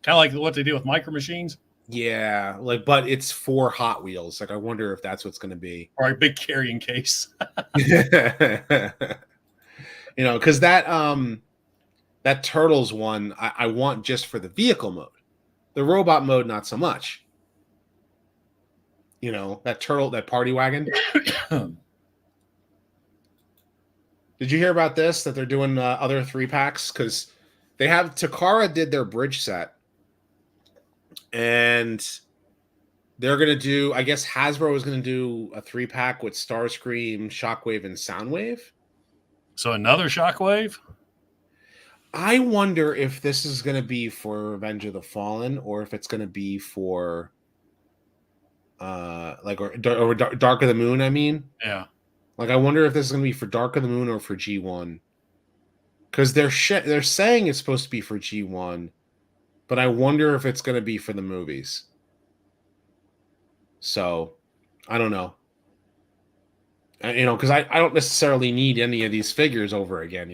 Kind of like what they do with Micro Machines. Yeah, but it's for Hot Wheels. Like, I wonder if that's what's going to be. Or a big carrying case. Because that Turtles one, I want just for the vehicle mode. The robot mode, not so much. That party wagon. Did you hear about this? That they're doing other 3-packs? Because they have Takara did their bridge set. And they're going to do, I guess Hasbro is going to do a 3-pack with Starscream, Shockwave, and Soundwave. So another Shockwave? I wonder if this is going to be for Revenge of the Fallen or if it's going to be for or Dark of the Moon, I mean. Yeah. Like, I wonder if this is going to be for Dark of the Moon or for G1. Because they're saying it's supposed to be for G1, but I wonder if it's going to be for the movies. So, I don't know. Because I don't necessarily need any of these figures over again,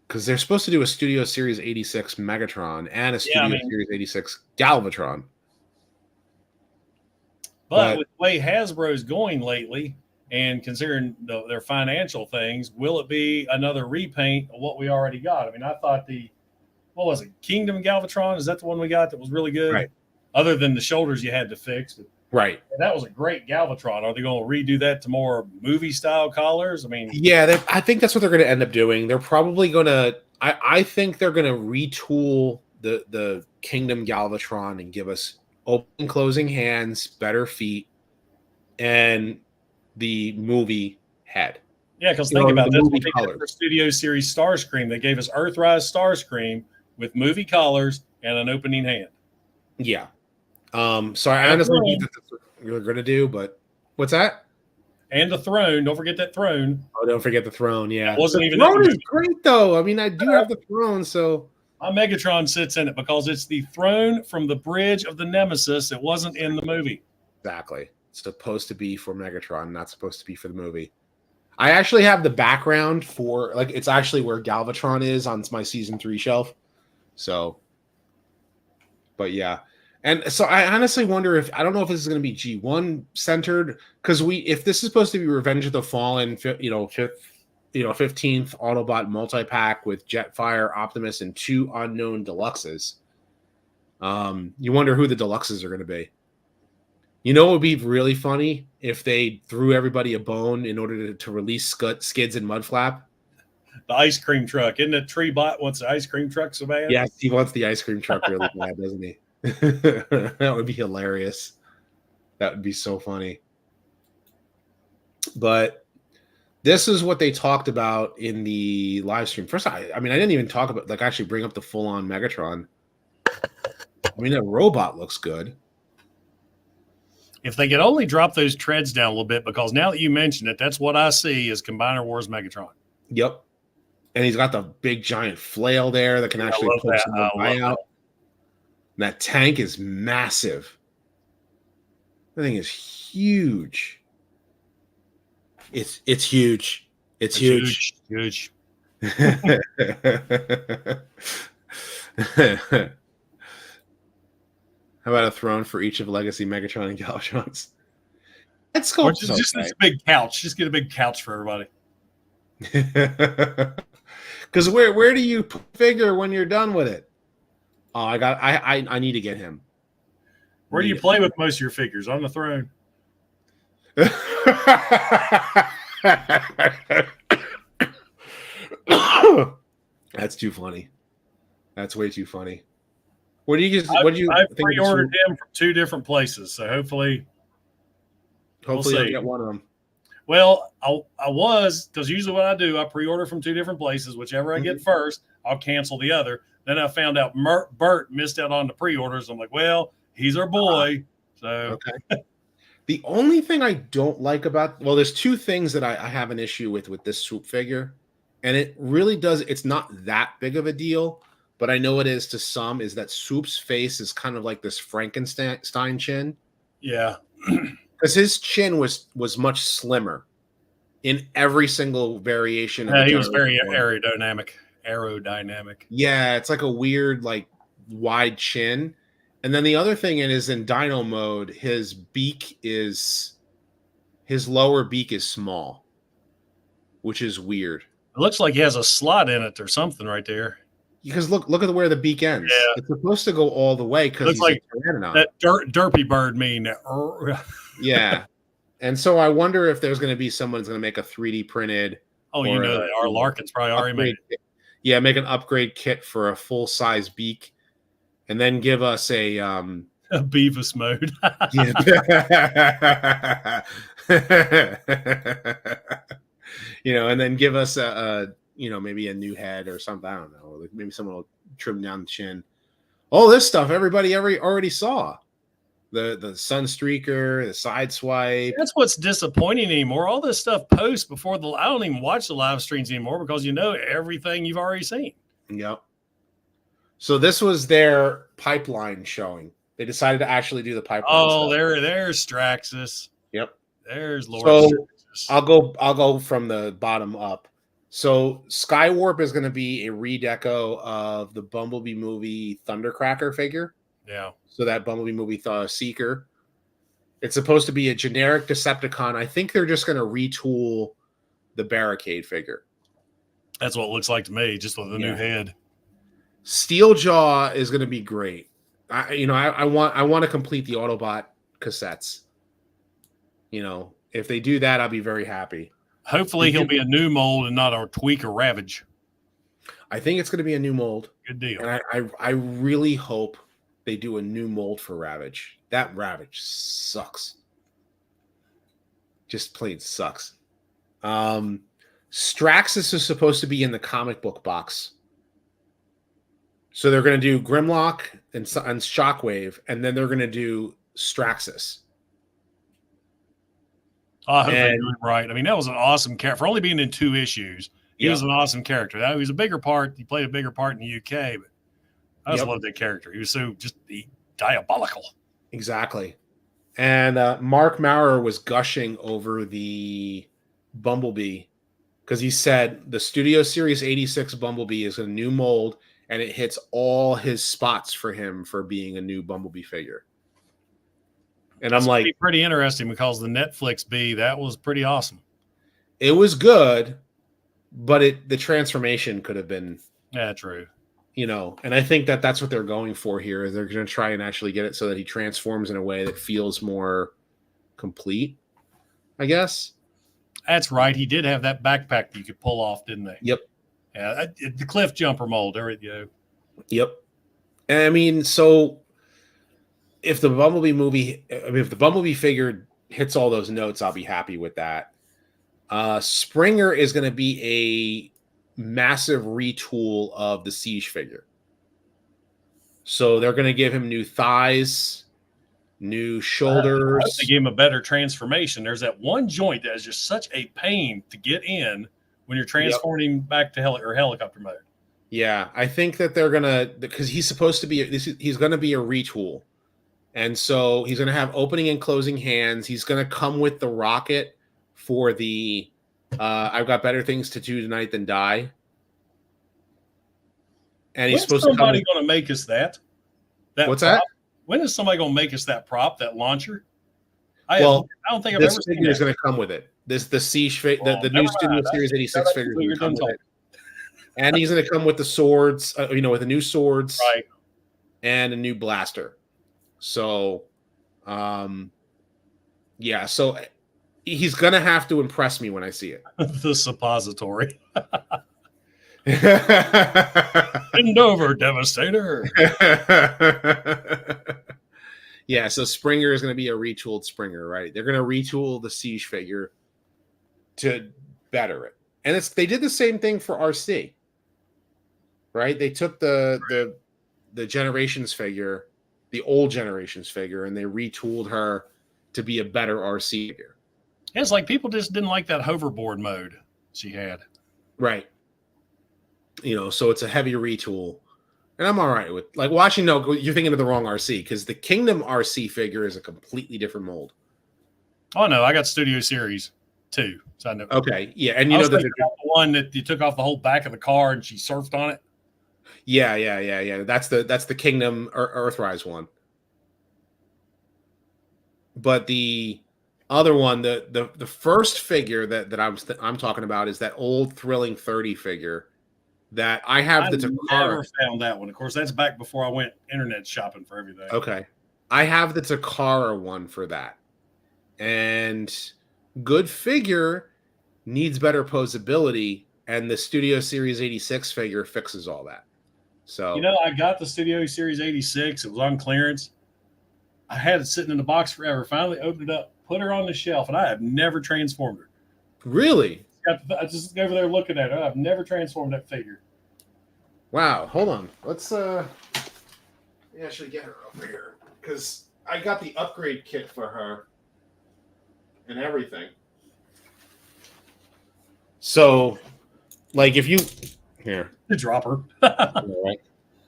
because they're supposed to do a Studio Series 86 Megatron and a Studio Series 86 Galvatron. But with the way Hasbro's going lately, and considering their financial things, will it be another repaint of what we already got? I mean, I thought what was it, Kingdom Galvatron? Is that the one we got that was really good? Right. Other than the shoulders you had to fix. Right. That was a great Galvatron. Are they going to redo that to more movie-style collars? I mean... Yeah, I think that's what they're going to end up doing. They're probably going to... I think they're going to retool the Kingdom Galvatron and give us open closing hands, better feet, and the movie head. Yeah, because think about this. They did for Studio Series Starscream. They gave us Earthrise Starscream with movie collars and an opening hand. Yeah. So I honestly think that's what you're going to do, but what's that? And the throne. Don't forget that throne. Oh, don't forget the throne. Yeah. The throne is great, though. I mean, I do have the throne, so. My Megatron sits in it because it's the throne from the Bridge of the Nemesis. It wasn't in the movie. Exactly. It's supposed to be for Megatron, not supposed to be for the movie. I actually have the background for, it's actually where Galvatron is on my Season 3 shelf. So, but yeah. And so I honestly wonder I don't know if this is going to be G1 centered, because if this is supposed to be Revenge of the Fallen, 15th Autobot multi-pack with Jetfire, Optimus, and 2 unknown deluxes. You wonder who the deluxes are going to be. It would be really funny if they threw everybody a bone in order to release Skids and Mudflap. The ice cream truck. Isn't it Treebot wants the ice cream truck so bad? Yes, he wants the ice cream truck really bad, doesn't he? That would be hilarious. That would be so funny. But This is what they talked about in the live stream. First, I mean, I didn't even talk about, like, actually bring up the full-on Megatron. I mean, that robot looks good. If they could only drop those treads down a little bit, because now that you mention it, that's what I see is Combiner Wars Megatron. Yep. And he's got the big giant flail there that can actually poke someone out. And that tank is massive. That thing is huge. It's huge. It's huge. Huge. How about a throne for each of Legacy Megatron and Galvatron's? Let's go. Just a big couch. Just get a big couch for everybody. Because where do you figure when you're done with it? Oh, I need to get him. Where do you play with most of your figures? On the throne. That's too funny. That's way too funny. What do you? I pre-ordered him from 2 different places, so hopefully you'll get one of them. Well, I was, because usually what I do, I pre-order from 2 different places. Whichever I get first, I'll cancel the other. Then I found out Bert missed out on the pre-orders. I'm like, well, he's our boy. So okay. The only thing I don't like about, well, there's 2 things that I have an issue with this Swoop figure, and it really does. It's not that big of a deal, but I know it is to some. Is that Swoop's face is kind of like this Frankenstein chin? Yeah. Because his chin was much slimmer in every single variation. Yeah, he was very aerodynamic. Yeah, it's like a weird, like, wide chin. And then the other thing is in Dino mode, his lower beak is small, which is weird. It looks like he has a slot in it or something right there. Because look at where the beak ends. Yeah. It's supposed to go all the way because he's like that derpy bird mean. Yeah. And so I wonder if there's going to be someone's going to make a 3D printed. Oh, you know, they are. Larkin's probably already made it. Yeah, make an upgrade kit for a full size beak, and then give us a Beavis mode. You know, and then give us a maybe a new head or something. I don't know. Like maybe someone will trim down the chin. All this stuff everybody already saw. The Sunstreaker, the side swipe. That's what's disappointing anymore. All this stuff posts before I don't even watch the live streams anymore because you know everything you've already seen. Yep. So this was their pipeline showing. They decided to actually do the pipeline. Oh, there's Straxus. Yep. There's Lord. So Straxus. I'll go from the bottom up. So Skywarp is going to be a redeco of the Bumblebee movie Thundercracker figure. Yeah. So that Bumblebee movie Seeker. It's supposed to be a generic Decepticon. I think they're just going to retool the Barricade figure. That's what it looks like to me, just with a new head. Steeljaw is going to be great. I want to complete the Autobot cassettes. You know, if they do that, I'll be very happy. Hopefully he'll be a new mold and not a Tweak or Ravage. I think it's going to be a new mold. Good deal. And I really hope they do a new mold for Ravage. That Ravage sucks. Just plain sucks. Straxus is supposed to be in the comic book box. So they're going to do Grimlock and Shockwave, and then they're going to do Straxus. I hope they're doing right. I mean, that was an awesome character. For only being in 2 issues, he was an awesome character. He was a bigger part. He played a bigger part in the UK, but I just love that character. He was so just diabolical. Exactly. And Mark Maurer was gushing over the Bumblebee because he said the Studio Series 86 Bumblebee is a new mold and it hits all his spots for him for being a new Bumblebee figure. And I'm like, pretty interesting because the Netflix B, that was pretty awesome. It was good, but the transformation could have been. Yeah, true. You know, and I think that that's what they're going for here. Is they're going to try and actually get it so that he transforms in a way that feels more complete, I guess. That's right. He did have that backpack that you could pull off, didn't they? Yep. Yeah, the cliff jumper mold. There we go. Yep. And I mean, so if the Bumblebee figure hits all those notes, I'll be happy with that. Springer is going to be a massive retool of the Siege figure. So they're going to give him new thighs, new shoulders. I hope they gave him a better transformation. There's that one joint that is just such a pain to get in when you're transforming back to helicopter mode. Yeah, I think that they're gonna, because he's supposed to be he's gonna be a retool, and so he's gonna have opening and closing hands. He's gonna come with the rocket for the I've got better things to do tonight than die. And he's supposed to come. Somebody going to make us that? What's prop? that? When is somebody going to make us that prop, that launcher? I don't think I've ever seen figure is going to come with it. The Siege the new Studio Series 86 figure is going to come with it. And he's going to come with the swords, with the new swords, right, and a new blaster. So, yeah. So he's going to have to impress me when I see it. The suppository. Bend over, Devastator. Yeah, so Springer is going to be a retooled Springer, right? They're going to retool the Siege figure to better it. And they did the same thing for RC. Right? They took the Generations figure, the old Generations figure, and they retooled her to be a better RC figure. Yeah, it's like people just didn't like that hoverboard mode she had. Right. So it's a heavy retool. And I'm all right with watching. No, you're thinking of the wrong RC, because the Kingdom RC figure is a completely different mold. Oh no, I got Studio Series 2. So I know. Okay, yeah, and that the one that you took off the whole back of the car and she surfed on it. Yeah. That's the Kingdom Earthrise one. But the other one, the first figure that I'm talking about is that old Thrilling 30 figure. That I have the Takara. I never found that one. Of course, that's back before I went internet shopping for everything. Okay. I have the Takara one for that. And good figure, needs better posability, and the Studio Series 86 figure fixes all that. So I got the Studio Series 86. It was on clearance. I had it sitting in the box forever. Finally opened it up, put her on the shelf, and I have never transformed her. Really? I just over there looking at her. I've never transformed that figure. Wow. Hold on. Let's actually get her over here, because I got the upgrade kit for her and everything. So, if you here, the dropper. Right.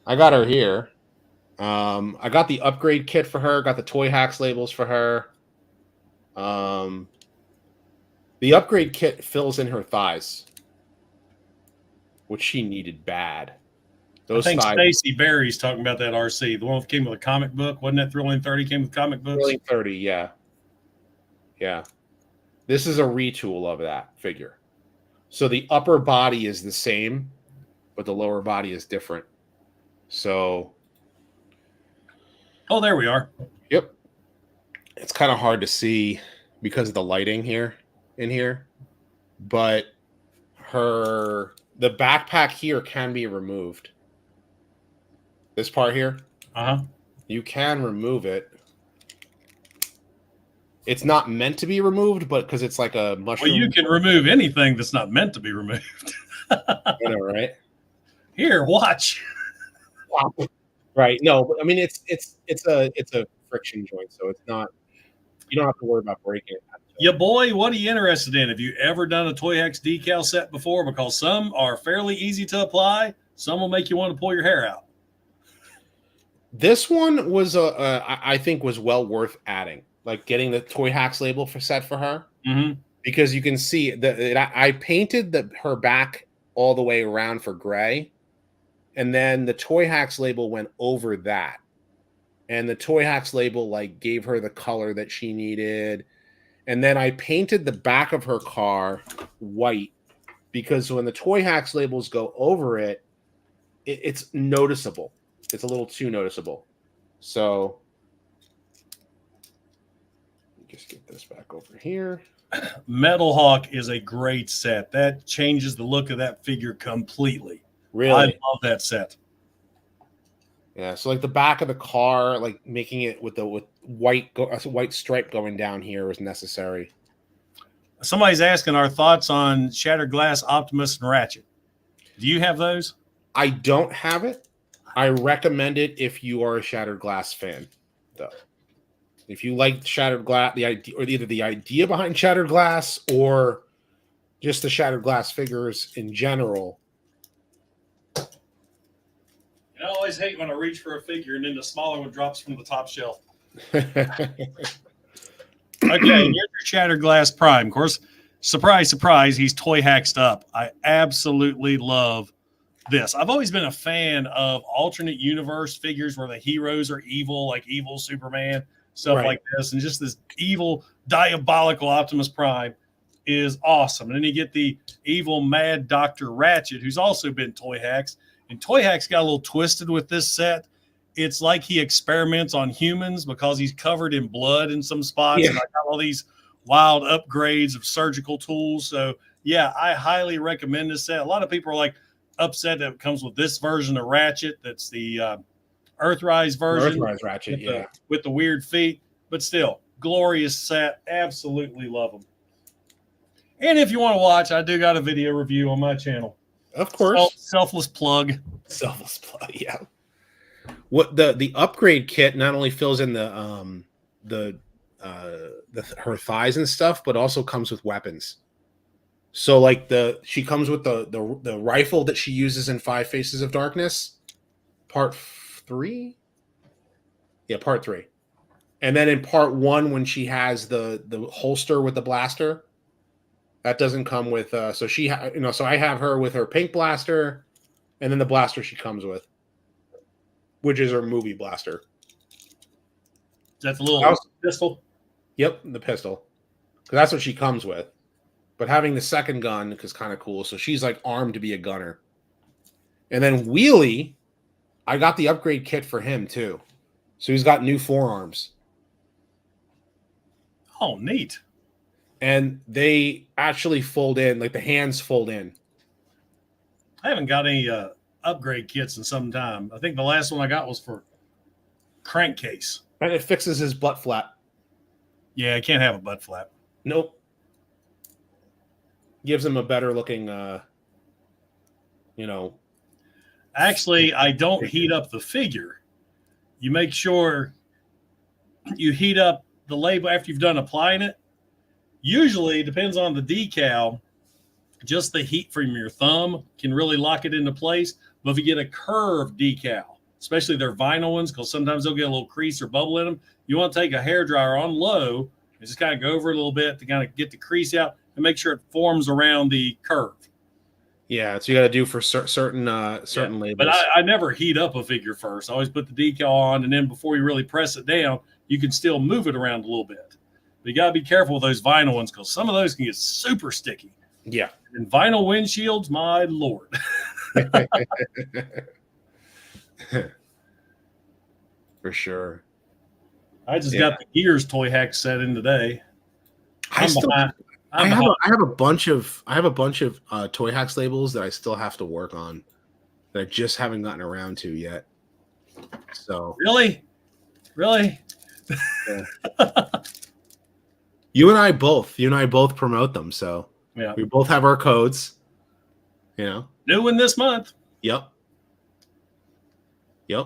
I got her here. I got the upgrade kit for her. Got the Toy Hacks labels for her. The upgrade kit fills in her thighs, which she needed bad. I think Stacy Barry's talking about that RC, the one that came with a comic book. Wasn't that Thrilling 30 came with comic books? Thrilling 30, yeah. Yeah. This is a retool of that figure. So the upper body is the same, but the lower body is different. So. Oh, there we are. Yep. It's kind of hard to see because of the lighting in here, but the backpack here can be removed. This part here, you can remove it. It's not meant to be removed, but because it's like a mushroom. Well, you can remove anything that's not meant to be removed. I know, right? Here, watch. Right? No, but I mean it's a friction joint, so it's not. You don't have to worry about breaking it. Yeah, boy, what are you interested in? Have you ever done a Toy Hacks decal set before? Because some are fairly easy to apply. Some will make you want to pull your hair out. This one was I think was well worth adding, getting the Toy Hacks label set for her, because you can see that I painted her back all the way around for gray, and then the Toy Hacks label went over that. And the Toy Hacks label gave her the color that she needed. And then I painted the back of her car white, because when the Toy Hacks labels go over it, it's noticeable. It's a little too noticeable. So just get this back over here. Metal Hawk is a great set. That changes the look of that figure completely. Really? I love that set. Yeah, so the back of the car, making it with white stripe going down here was necessary. Somebody's asking our thoughts on Shattered Glass, Optimus, and Ratchet. Do you have those? I don't have it. I recommend it if you are a Shattered Glass fan, though. If you like Shattered Glass, the idea, or either the idea behind Shattered Glass or just the Shattered Glass figures in general. I always hate when I reach for a figure and then the smaller one drops from the top shelf. Okay, here's your Shattered Glass Prime. Of course, surprise, surprise, he's toy hacked up. I absolutely love this. I've always been a fan of alternate universe figures where the heroes are evil, like evil Superman, stuff like this. And just this evil, diabolical Optimus Prime is awesome. And then you get the evil mad Dr. Ratchet, who's also been toy hacks. And toy hacks got a little twisted with this set. It's like he experiments on humans because he's covered in blood in some spots. Yeah. And I got all these wild upgrades of surgical tools. So, yeah, I highly recommend this set. A lot of people are like upset that it comes with this version of Ratchet. That's the Earthrise version. Earthrise Ratchet, with the weird feet. But still, glorious set. Absolutely love them. And if you want to watch, I do got a video review on my channel. Of course. Selfless plug. Selfless plug, yeah. What the upgrade kit not only fills in her thighs and stuff, but also comes with weapons. So like she comes with the rifle that she uses in 5 Faces of Darkness, part 3. Yeah, part 3. And then in part 1, when she has the holster with the blaster, that doesn't come with. So so I have her with her pink blaster, and then the blaster she comes with, which is her movie blaster. That's a little pistol? Yep, the pistol. Because that's what she comes with. But having the second gun is kind of cool. So she's like armed to be a gunner. And then Wheelie, I got the upgrade kit for him too. So he's got new forearms. Oh, neat. And they actually fold in, like the hands fold in. I haven't got any upgrade kits in some time. I think the last one I got was for crankcase. And it fixes his butt flap. Yeah, I can't have a butt flap. Nope. Gives him a better looking, Actually, I don't heat up the figure. You make sure you heat up the label after you've done applying it. Usually, it depends on the decal. Just the heat from your thumb can really lock it into place. But if you get a curved decal, especially their vinyl ones, because sometimes they'll get a little crease or bubble in them, you want to take a hairdryer on low and just kind of go over it a little bit to kind of get the crease out and make sure it forms around the curve. Yeah, so you got to do for certain labels. But I never heat up a figure first. I always put the decal on, and then before you really press it down, you can still move it around a little bit. But you got to be careful with those vinyl ones because some of those can get super sticky. Yeah. And vinyl windshields, my Lord. For sure. I just got the Gears toy hack set in today. I have a bunch of toy hacks labels that I still have to work on that I just haven't gotten around to yet. So really? Yeah. You and I both promote them, so yeah, we both have our codes. New one this month. Yep. You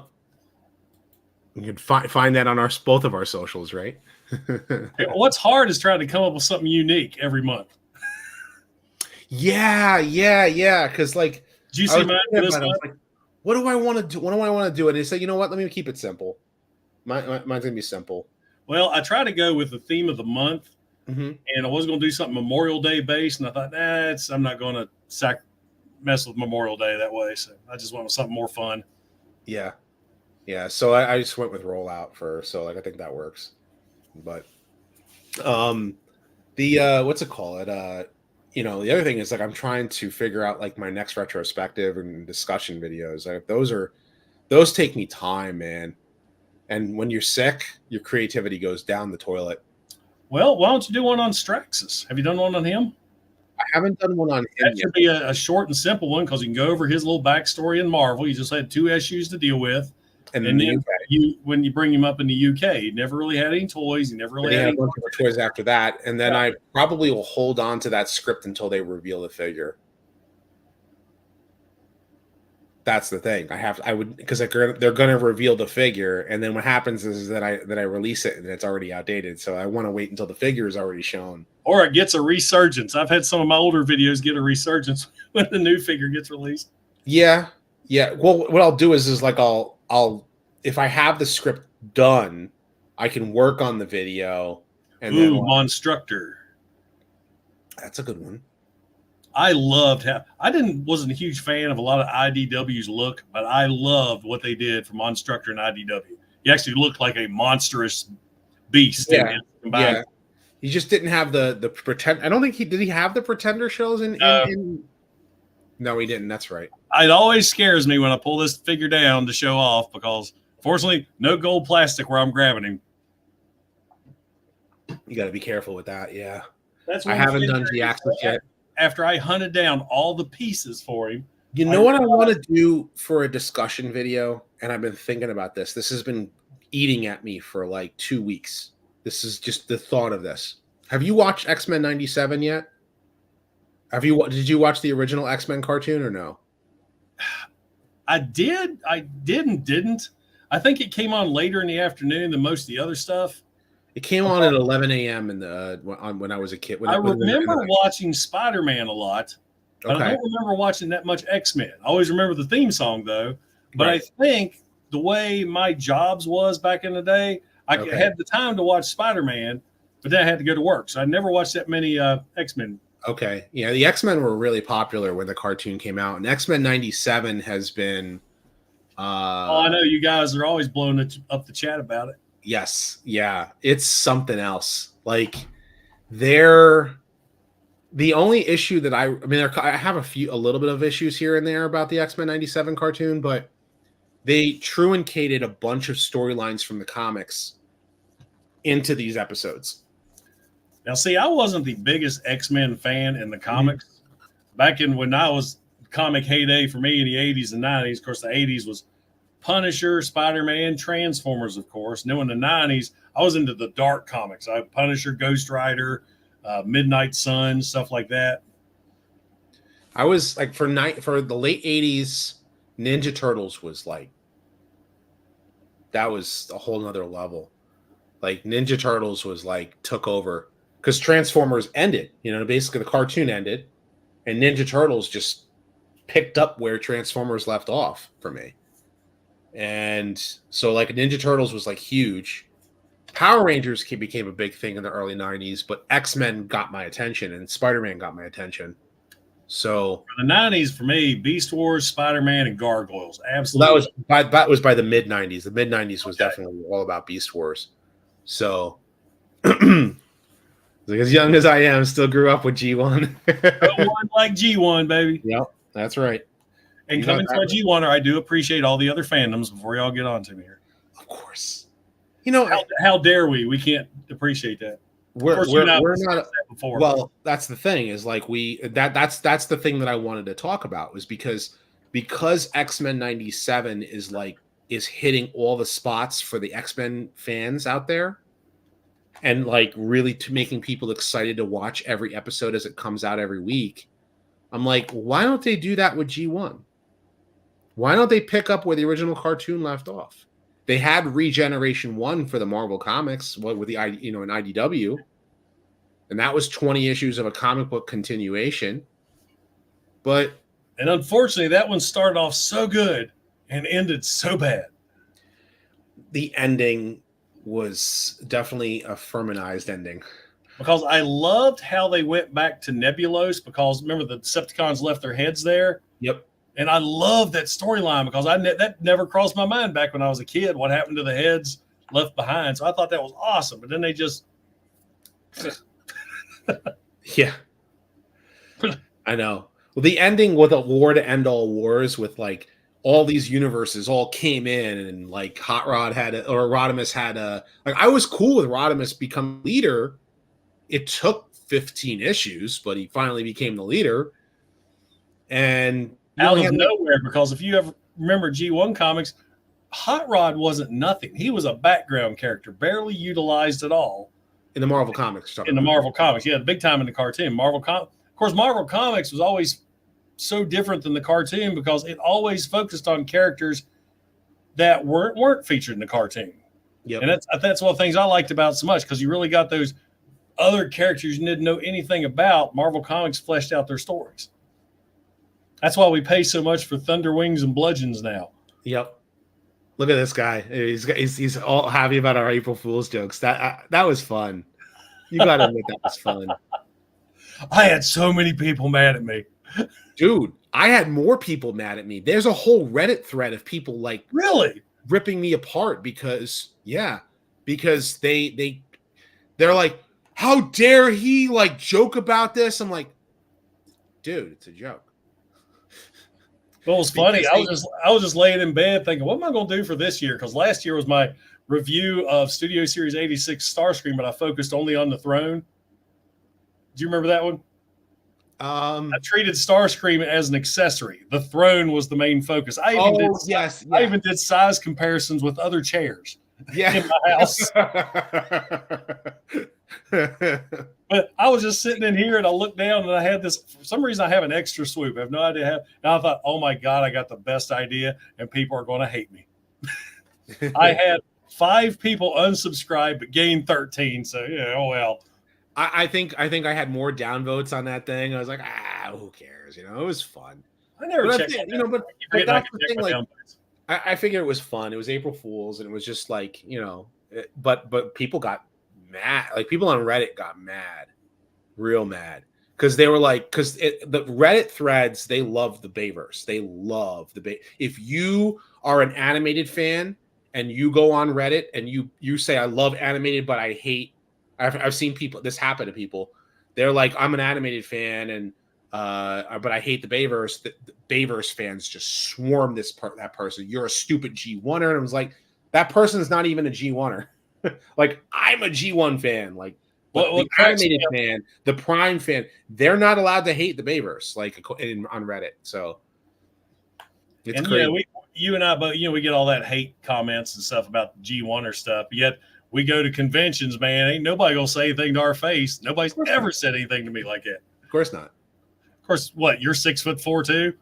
can find that on both of our socials, right? What's hard is trying to come up with something unique every month. Yeah. Because like, did you see mine this month? Like, what do I want to do? What do I want to do? And they say, you know what? Let me keep it simple. Mine's gonna be simple. Well, I try to go with the theme of the month, and I was going to do something Memorial Day based, and I thought, I'm not going to mess with Memorial Day that way. So I just went with something more fun. Yeah. So I just went with rollout first. So like I think that works. But the what's it called? The other thing is like I'm trying to figure out like my next retrospective and discussion videos. Like those take me time, man. And when you're sick, your creativity goes down the toilet. Well, why don't you do one on Straxus? Have you done one on him? I haven't done one on him yet. That should be a short and simple one because you can go over his little backstory in Marvel. You just had 2 issues to deal with. And then the UK. when you bring him up in the UK, he never really had any toys. He never really had a any bunch of toys after that. And then I probably will hold on to that script until they reveal the figure. That's the thing. Because they're going to reveal the figure, and then what happens is that I release it and it's already outdated. So I want to wait until the figure is already shown, or it gets a resurgence. I've had some of my older videos get a resurgence when the new figure gets released. Yeah. Well, what I'll do is like I'll if I have the script done, I can work on the video. And then Monstructor. That's a good one. I loved how wasn't a huge fan of a lot of IDW's look, but I loved what they did for Monstructor and IDW. He actually looked like a monstrous beast. Yeah. He just didn't have the pretend. I don't think did he have the Pretender shells in No, he didn't. That's right. It always scares me when I pull this figure down to show off because, fortunately, no gold plastic where I'm grabbing him. You got to be careful with that. Yeah. I haven't done G-Axis yet. After I hunted down all the pieces for him. You know what I want to do for a discussion video? And I've been thinking about this. This has been eating at me for like 2 weeks. This is just the thought of this. Have you watched X-Men 97 yet? Did you watch the original X-Men cartoon or no? I did. I didn't. I think it came on later in the afternoon than most of the other stuff. It came on at 11 a.m. When I was a kid. I remember watching Spider-Man a lot, but I don't remember watching that much X-Men. I always remember the theme song, though. But I think the way my jobs was back in the day, I had the time to watch Spider-Man, but then I had to go to work. So I never watched that many X-Men. Okay. Yeah, the X-Men were really popular when the cartoon came out. And X-Men 97 has been... I know you guys are always blowing up the chat about it. Yes. Yeah. It's something else. Like the only issue that I have a little bit of issues here and there about the X-Men 97 cartoon, but they truncated a bunch of storylines from the comics into these episodes. Now, see, I wasn't the biggest X-Men fan in the comics back when I was comic heyday for me in the 80s and 90s. Of course, the 80s was Punisher, Spider-Man, Transformers, of course. Now in the 90s, I was into the dark comics. I Punisher, Ghost Rider, Midnight Sun, stuff like that. I was like for the late 80s, Ninja Turtles was like, that was a whole nother level. Like Ninja Turtles was like took over because Transformers ended. Basically the cartoon ended, and Ninja Turtles just picked up where Transformers left off for me. And so like Ninja Turtles was like huge. Power Rangers became a big thing in the early 90s, but X-Men got my attention and Spider-Man got my attention. So for the 90s for me, Beast Wars, Spider-Man, and Gargoyles. Absolutely. That was by the mid 90s. The mid 90s was definitely all about Beast Wars. So like as young as I am, still grew up with G1. G1 like G1, baby. Yep, that's right. And coming from a G1er, I do appreciate all the other fandoms before y'all get on to me here. Of course. How dare we? We can't appreciate that. We're not before. Well, that's the thing is like that's the thing that I wanted to talk about was because X-Men 97 is hitting all the spots for the X-Men fans out there and like really making people excited to watch every episode as it comes out every week. I'm like, why don't they do that with G1? Why don't they pick up where the original cartoon left off? They had Regeneration 1 for the Marvel Comics, with the an IDW, and that was 20 issues of a comic book continuation. And unfortunately, that one started off so good and ended so bad. The ending was definitely a Furmanized ending. Because I loved how they went back to Nebulos, because remember the Decepticons left their heads there? Yep. And I love that storyline because that never crossed my mind back when I was a kid, what happened to the heads left behind. So I thought that was awesome. But then they just... Yeah. I know. Well, the ending with a war to end all wars with like all these universes all came in and like Hot Rod Rodimus had I was cool with Rodimus becoming leader. It took 15 issues, but he finally became the leader. And out of nowhere, because if you ever remember G1 comics, Hot Rod wasn't nothing. He was a background character, barely utilized at all in the Marvel comics. In the Marvel comics, yeah, the big time in the cartoon. Of course, Marvel comics was always so different than the cartoon because it always focused on characters that weren't featured in the cartoon. Yep. And that's one of the things I liked about it so much, because you really got those other characters you didn't know anything about. Marvel Comics fleshed out their stories. That's why we pay so much for Thunder Wings and Bludgeons now. Yep. Look at this guy. He's all happy about our April Fool's jokes. That was fun. You got to admit that was fun. I had so many people mad at me. Dude, I had more people mad at me. There's a whole Reddit thread of people like really ripping me apart because they're like, how dare he like joke about this? I'm like, dude, it's a joke. Well, it was funny. I was just laying in bed thinking, what am I going to do for this year? Because last year was my review of Studio Series 86 Starscream, but I focused only on the throne. Do you remember that one? I treated Starscream as an accessory. The throne was the main focus. I even did size comparisons with other chairs in my house. But I was just sitting in here and I looked down and I had this, for some reason I have an extra swoop. I have no idea how. And I thought, oh my God, I got the best idea and people are going to hate me. I had 5 people unsubscribe but gained 13. So yeah, oh well. I think I had more downvotes on that thing. I was like, who cares? It was fun. I never checked it. But that's the thing. Like, I figured it was fun. It was April Fool's, and it was just like, but people got mad. Like, people on Reddit got mad, real mad, because they were like, because the Reddit threads, they love the Bayverse. They love the If you are an animated fan and you go on Reddit and you say, I love animated, but I hate. I've seen people, this happen to people. They're like, I'm an animated fan, and but I hate the Bayverse. The Bayverse fans just swarm that person. You're a stupid G1er. And I was like, that person's not even a G1er. Like, I'm a G1 fan. Like, the animated fan, the Prime fan, they're not allowed to hate the Bayverse, like on Reddit. So it's crazy. You and I both, we get all that hate comments and stuff about G1er stuff. Yet we go to conventions, man. Ain't nobody gonna say anything to our face. Nobody's ever said anything to me like that. Of course not. Of course, what? You're 6'4" too?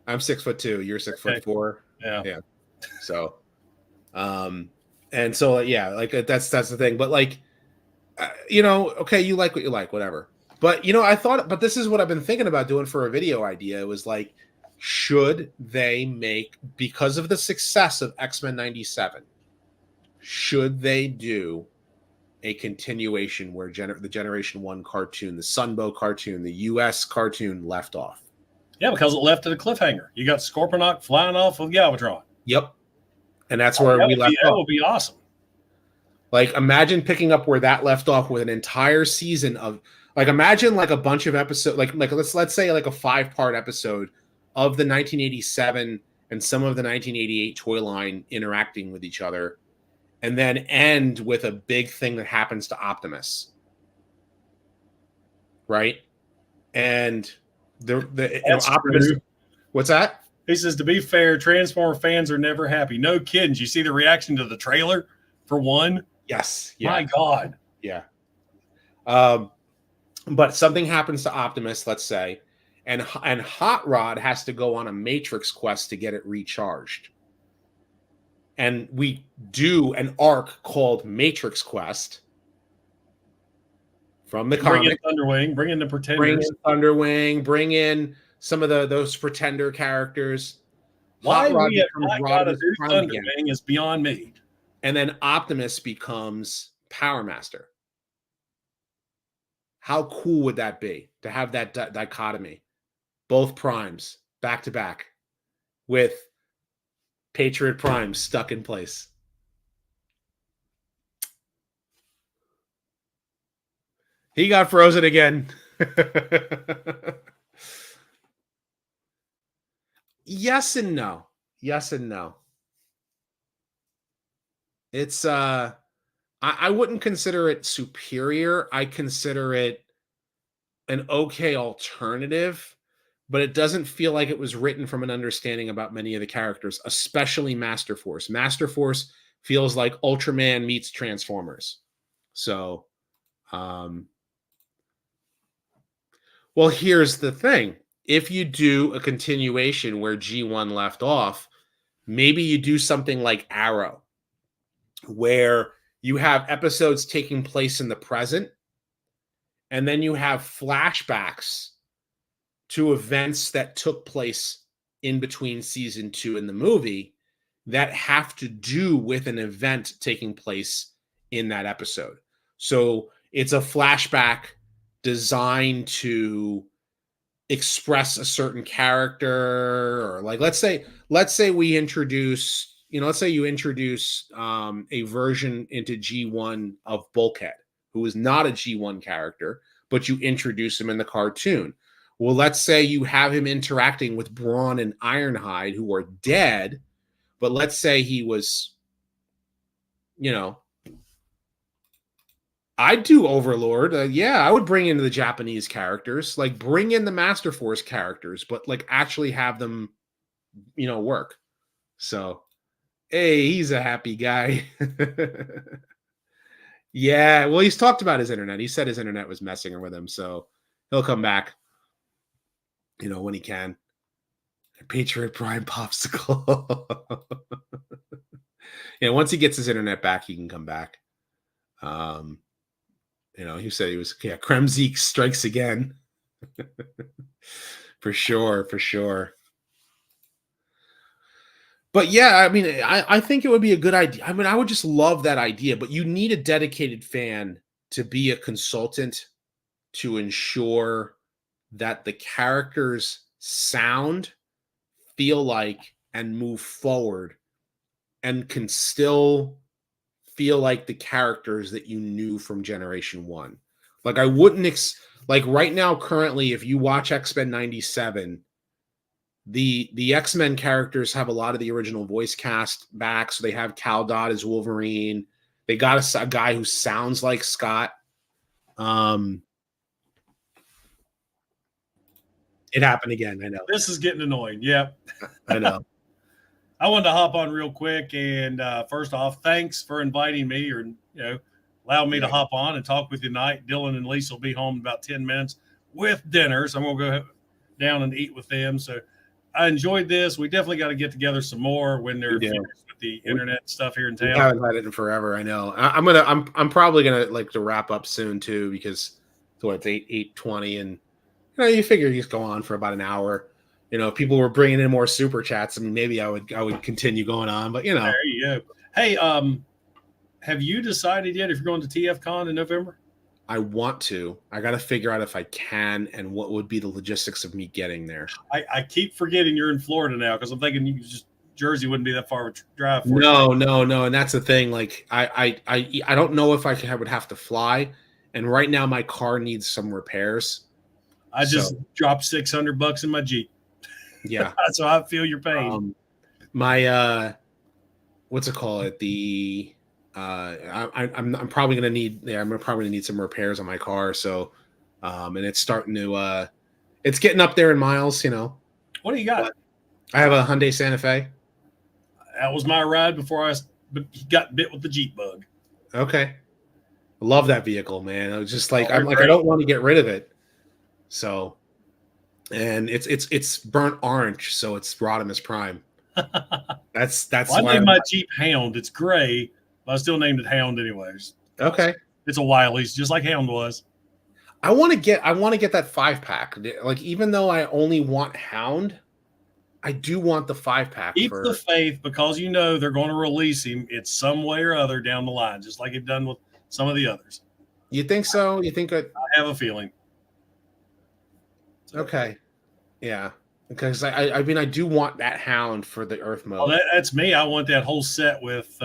I'm 6'2". You're 6'4". Yeah. So, and so yeah, like that's the thing. But like, okay, you like what you like, whatever. But I thought, but this is what I've been thinking about doing for a video idea. It was like, should they make, because of the success of X-Men 97, should they do a continuation where the Generation 1 cartoon, the Sunbow cartoon, the US cartoon left off? Yeah, because it left at a cliffhanger. You got Scorponok flying off with Galvatron. Yep. And that's where we left off. That would be awesome. Like, imagine picking up where that left off with an entire season of, like, imagine like a bunch of episodes, like let's say like a 5-part episode of the 1987 and some of the 1988 toy line interacting with each other, and then end with a big thing that happens to Optimus. Right? And Optimus. What's that? He says, to be fair, Transformer fans are never happy. No kidding. You see the reaction to the trailer for one? Yes. Yeah. My God. Yeah. But something happens to Optimus, let's say, and Hot Rod has to go on a Matrix quest to get it recharged. And we do an arc called Matrix Quest from the comic. Bring in Thunderwing, bring in the Pretenders. Bring in Thunderwing, bring in some of those Pretender characters. Why we have not got to do Thunderwing is beyond me. And then Optimus becomes Power Master. How cool would that be to have that dichotomy? Both primes back to back with Patriot Prime stuck in place. He got frozen again. Yes and no. Yes and no. It's I wouldn't consider it superior. I consider it an okay alternative, but it doesn't feel like it was written from an understanding about many of the characters, especially Master Force. Master Force feels like Ultraman meets Transformers. So, well, here's the thing. If you do a continuation where G1 left off, maybe you do something like Arrow, where you have episodes taking place in the present, and then you have flashbacks to events that took place in between season 2 and the movie that have to do with an event taking place in that episode. So it's a flashback designed to express a certain character, or like let's say we introduce, let's say you introduce a version into G1 of Bulkhead, who is not a G1 character, but you introduce him in the cartoon. Well, let's say you have him interacting with Brawn and Ironhide, who are dead, but let's say he was, I'd do Overlord. Yeah, I would bring in the Japanese characters, like bring in the Master Force characters, but like actually have them, work. So, hey, he's a happy guy. Yeah, well, he's talked about his internet. He said his internet was messing with him, so he'll come back, when he can. Patriot Prime popsicle. Once he gets his internet back, he can come back. He said he was, Kremzik strikes again. For sure. But yeah, I mean, I think it would be a good idea. I mean, I would just love that idea, but you need a dedicated fan to be a consultant to ensure that the characters sound, feel like, and move forward and can still feel like the characters that you knew from Generation 1. Like I wouldn't like right now currently if you watch X-Men 97, the X-Men characters have a lot of the original voice cast back, so they have Cal Dodd as Wolverine. They got a guy who sounds like Scott. It happened again, I know. This is getting annoying. Yeah. I know. I wanted to hop on real quick, and first off, thanks for inviting me, or allowing me to hop on and talk with you tonight. Dylan and Lisa will be home in about 10 minutes with dinner, so I'm gonna go down and eat with them. So I enjoyed this. We definitely got to get together some more when they're finished with the internet stuff here in town. I haven't had it in forever. I know. I'm probably gonna like to wrap up soon too, because it's 8:20, and you figure he's go on for about an hour. If people were bringing in more super chats, I mean, maybe I would continue going on, but There you go. Hey, have you decided yet if you're going to TFCon in November? I want to. I got to figure out if I can and what would be the logistics of me getting there. I keep forgetting you're in Florida now, because I'm thinking Jersey wouldn't be that far of a drive for you. No, and that's the thing. Like I don't know if I would have to fly, and right now my car needs some repairs. I just dropped $600 in my Jeep. Yeah. So I feel your pain. My what's it called? I'm probably gonna need I'm probably gonna need some repairs on my car. So and it's starting to it's getting up there in miles, What do you got? I have a Hyundai Santa Fe. That was my ride before I got bit with the Jeep bug. Okay. I love that vehicle, man. I was just like, I don't want to get rid of it. So, and it's burnt orange, so it's Rodimus Prime. That's I named my Jeep Hound. It's gray, but I still named it Hound anyways. Okay. It's a Wiley's, just like Hound was. I want to get that 5-pack. Like, even though I only want Hound, I do want the 5-pack. Keep the faith, because they're going to release him. It's some way or other down the line, just like they've done with some of the others. You think so? You think I have a feeling. Okay. Yeah. Because I mean, I do want that Hound for the Earth mode. Well, that's me. I want that whole set with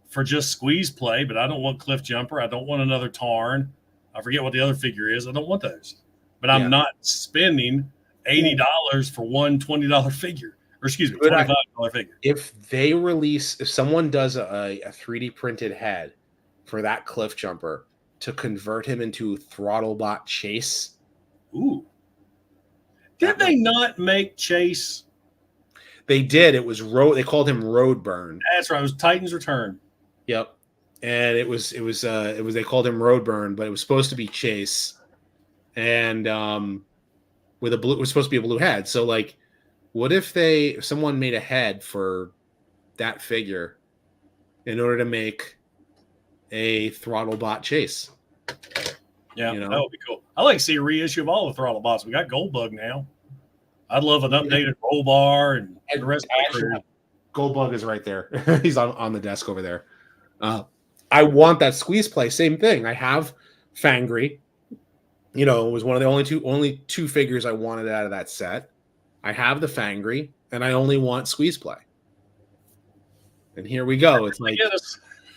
for just squeeze play, but I don't want Cliff Jumper. I don't want another Tarn. I forget what the other figure is. I don't want those. But I'm not spending $80 for one $20 figure. Or excuse me, $25 figure. If someone does a 3D printed head for that Cliff Jumper to convert him into Throttlebot Chase. Ooh. Did they not make Chase? They did. It was They called him Roadburn. That's right. It was Titan's Return. Yep. And it was they called him Roadburn, but it was supposed to be Chase, and with a blue, it was supposed to be a blue head. So like, what if someone made a head for that figure in order to make a Throttlebot Chase? Yeah, that would be cool. I like to see a reissue of all the Throttlebots. We got Goldbug now. I'd love an updated roll bar and the rest of the crew. Goldbug is right there. He's on the desk over there. I want that squeeze play. Same thing. I have Fangry. It was one of the only two figures I wanted out of that set. I have the Fangry, and I only want squeeze play. And here we go. It's like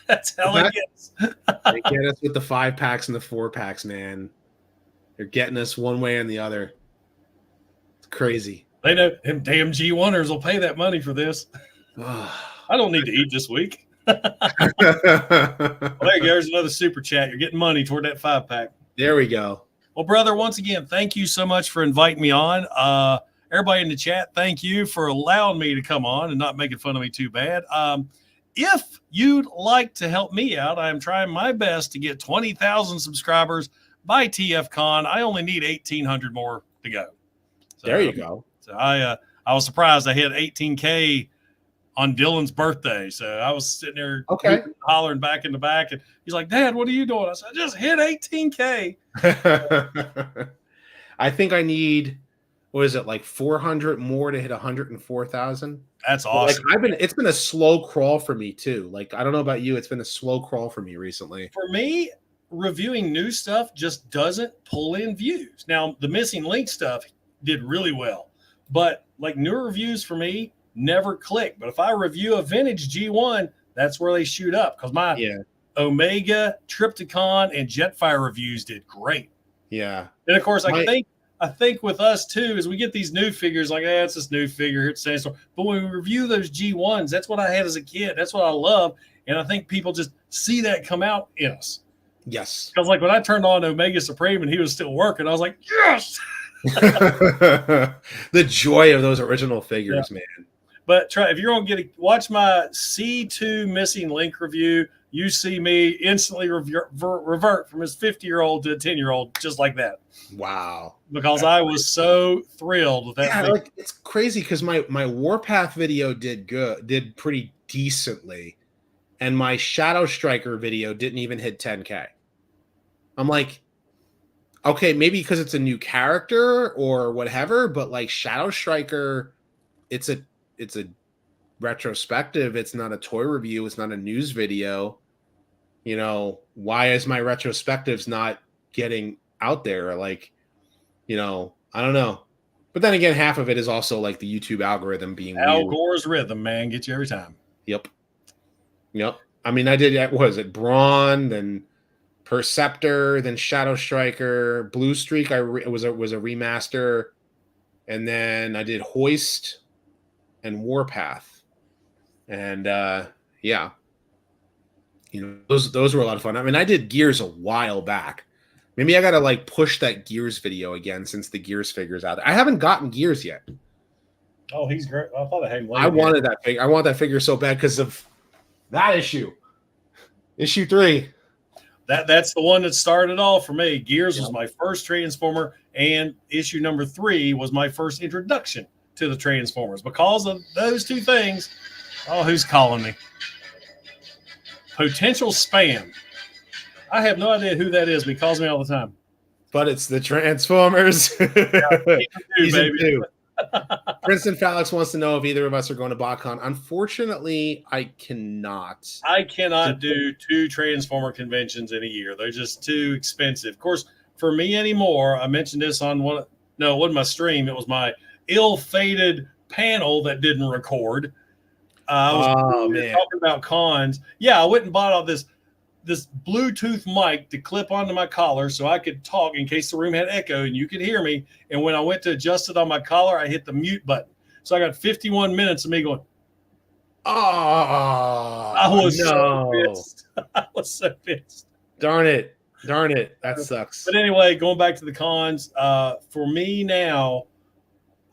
that's how it gets. They get us with the 5-packs and the 4-packs, man. They're getting us one way and the other. It's crazy. They know them damn G1ers will pay that money for this. I don't need to eat this week. Well, there you go. There's another super chat. You're getting money toward that 5-pack. There we go. Well, brother, once again, thank you so much for inviting me on. Everybody in the chat, thank you for allowing me to come on and not making fun of me too bad. If you'd like to help me out, I am trying my best to get 20,000 subscribers by TFCon. I only need 1,800 more to go. So, there you go. So I was surprised I hit 18K on Dylan's birthday. So I was sitting there hollering back in the back, and he's like, "Dad, what are you doing?" I said, "I just hit 18K." I think I need, what is it, like 400 more to hit 104,000? That's awesome. Like it's been a slow crawl for me too. Like, I don't know about you, it's been a slow crawl for me recently. For me, reviewing new stuff just doesn't pull in views. Now, the missing link stuff did really well, but like newer reviews for me never click. But if I review a vintage G1, that's where they shoot up, because my Omega, Triptychon, and Jetfire reviews did great. Yeah. And of course, I think with us too, as we get these new figures, like, it's this new figure here at Sandstorm. But when we review those G1s, that's what I had as a kid. That's what I love. And I think people just see that come out in us. Yes. Because like when I turned on Omega Supreme and he was still working, I was like, yes. The joy of those original figures, man. But if you're going to watch my C2 missing link review, you see me instantly revert from his 50-year-old to a 10-year-old just like that. Wow. Because I was so thrilled with that. Yeah, like, it's crazy because my Warpath video did pretty decently, and my Shadow Striker video didn't even hit 10K. I'm like, okay, maybe because it's a new character or whatever, but like Shadow Striker, it's a retrospective. It's not a toy review. It's not a news video. Why is my retrospectives not getting out there? Like, I don't know. But then again, half of it is also like the YouTube algorithm being Al Gore's rhythm, man, gets you every time. Yep. I mean, I did, what was it, Brawn, then Perceptor, then Shadow Striker, Blue Streak. It was a remaster, and then I did Hoist and Warpath, and those were a lot of fun. I mean, I did Gears a while back. Maybe I gotta like push that Gears video again since the Gears figure's out there. I haven't gotten Gears yet. Oh, he's great. I thought I had him. I wanted that figure. I want that figure so bad because of that issue 3. That's the one that started it all for me. Gears was my first Transformer, and issue number 3 was my first introduction to the Transformers. Because of those two things, who's calling me? Potential spam. I have no idea who that is, but he calls me all the time. But it's the Transformers. Season 2. Princeton Falix wants to know if either of us are going to BotCon. Unfortunately, I cannot. I cannot do 2 Transformer conventions in a year. They're just too expensive. Of course, for me anymore, I mentioned this on it wasn't my stream. It was my ill-fated panel that didn't record. I was talking about cons. Yeah, I went and bought all this Bluetooth mic to clip onto my collar so I could talk in case the room had echo and you could hear me. And when I went to adjust it on my collar, I hit the mute button. So I got 51 minutes of me going, I was so pissed. I was so pissed. Darn it. That sucks. But anyway, going back to the cons, for me now,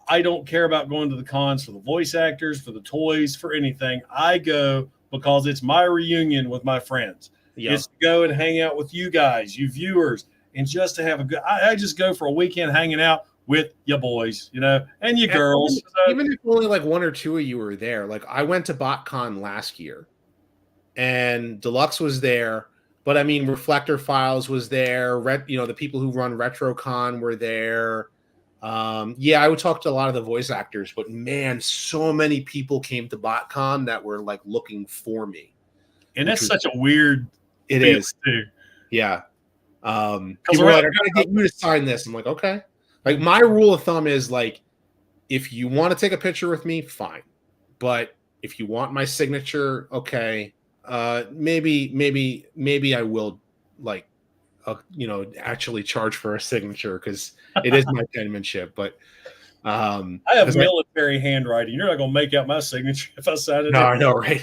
I don't care about going to the cons for the voice actors, for the toys, for anything. I go because it's my reunion with my friends. Yeah. It's to go and hang out with you guys, you viewers, and just to have a good. I just go for a weekend hanging out with your boys, and your girls. Even if only like one or two of you were there. Like I went to BotCon last year, and Deluxe was there. But I mean, Reflector Files was there. The people who run RetroCon were there. I would talk to a lot of the voice actors, but man, so many people came to BotCon that were like looking for me. And that's such a weird. It is too. Yeah. People were like, I gotta get you to sign this. I'm like, okay. Like my rule of thumb is like, if you want to take a picture with me, fine. But if you want my signature, okay. Maybe I will like, actually charge for a signature because it is my penmanship. But I have military handwriting. You're not gonna make out my signature if I sign it. No, I know, right?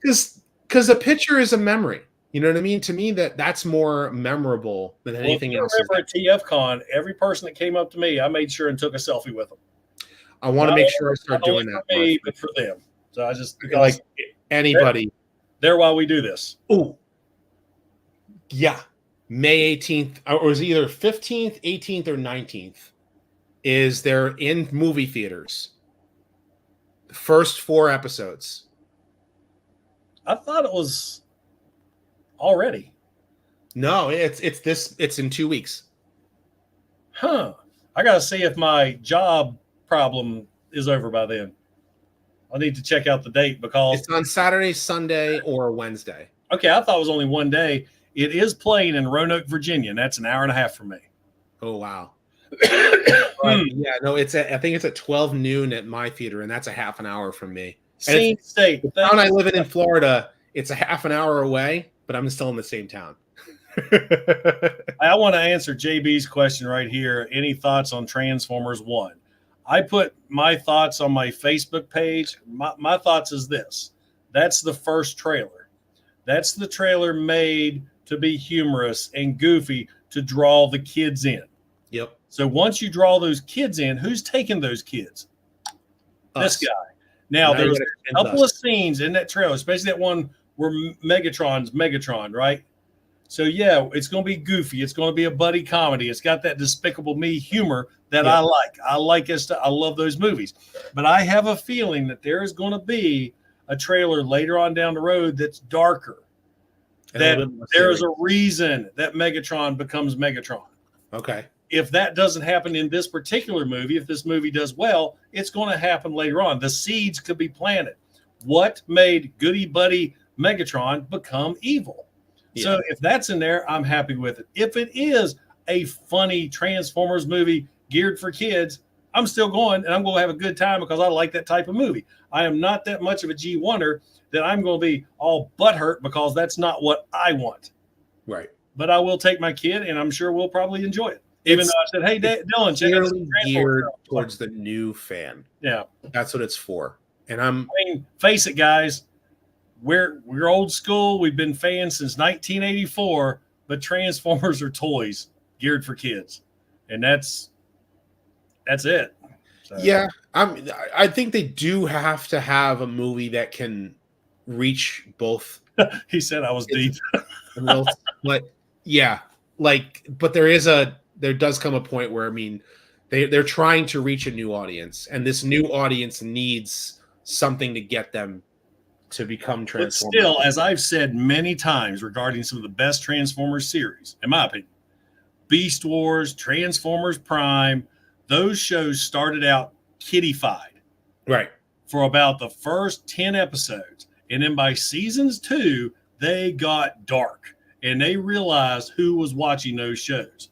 Because a picture is a memory. You know what I mean? To me, that's more memorable than anything else. I remember at TFCon, every person that came up to me, I made sure and took a selfie with them. I want to make sure I start doing that. For me, but for them. So I just like anybody. They're while we do this. Oh, yeah. May 18th, or is it either 15th, 18th, or 19th? Is they're in movie theaters. The first 4 episodes. I thought it was already. No, it's in 2 weeks. Huh. I gotta see if my job problem is over by then. I need to check out the date because it's on Saturday, Sunday, or Wednesday. Okay, I thought it was only one day. It is playing in Roanoke, Virginia, and that's an hour and a half from me. Oh wow. I think it's at 12 noon at my theater, and that's a half an hour from me. Same state. The town I live in Florida, it's a half an hour away, but I'm still in the same town. I want to answer JB's question right here. Any thoughts on Transformers 1? I put my thoughts on my Facebook page. My thoughts is this. That's the first trailer. That's the trailer made to be humorous and goofy to draw the kids in. Yep. So once you draw those kids in, who's taking those kids? This guy. Now there's a couple of scenes in that trailer, especially that one where Megatron's Megatron, right? So yeah, it's going to be goofy. It's going to be a buddy comedy. It's got that Despicable Me humor that I like. I like it. I love those movies. But I have a feeling that there is going to be a trailer later on down the road that's darker. That there is a reason that Megatron becomes Megatron. Okay. If that doesn't happen in this particular movie, if this movie does well, it's going to happen later on. The seeds could be planted. What made Goody Buddy Megatron become evil? Yeah. So if that's in there, I'm happy with it. If it is a funny Transformers movie geared for kids, I'm still going, and I'm going to have a good time because I like that type of movie. I am not that much of a G1er that I'm going to be all butthurt because that's not what I want. Right. But I will take my kid, and I'm sure we'll probably enjoy it. Even though I said, hey, Dylan, check out some geared towards the new fan. Yeah. That's what it's for. And I mean, face it, guys. We're old school. We've been fans since 1984, but Transformers are toys geared for kids. And that's it. So. Yeah. I think they do have to have a movie that can reach both. He said I was deep. But yeah, but there does come a point where, I mean, they're trying to reach a new audience, and this new audience needs something to get them to become Transformers. But still, as I've said many times regarding some of the best Transformers series, in my opinion, Beast Wars, Transformers Prime, those shows started out kiddified. Right. For about the first 10 episodes. And then by seasons 2, they got dark. And they realized who was watching those shows.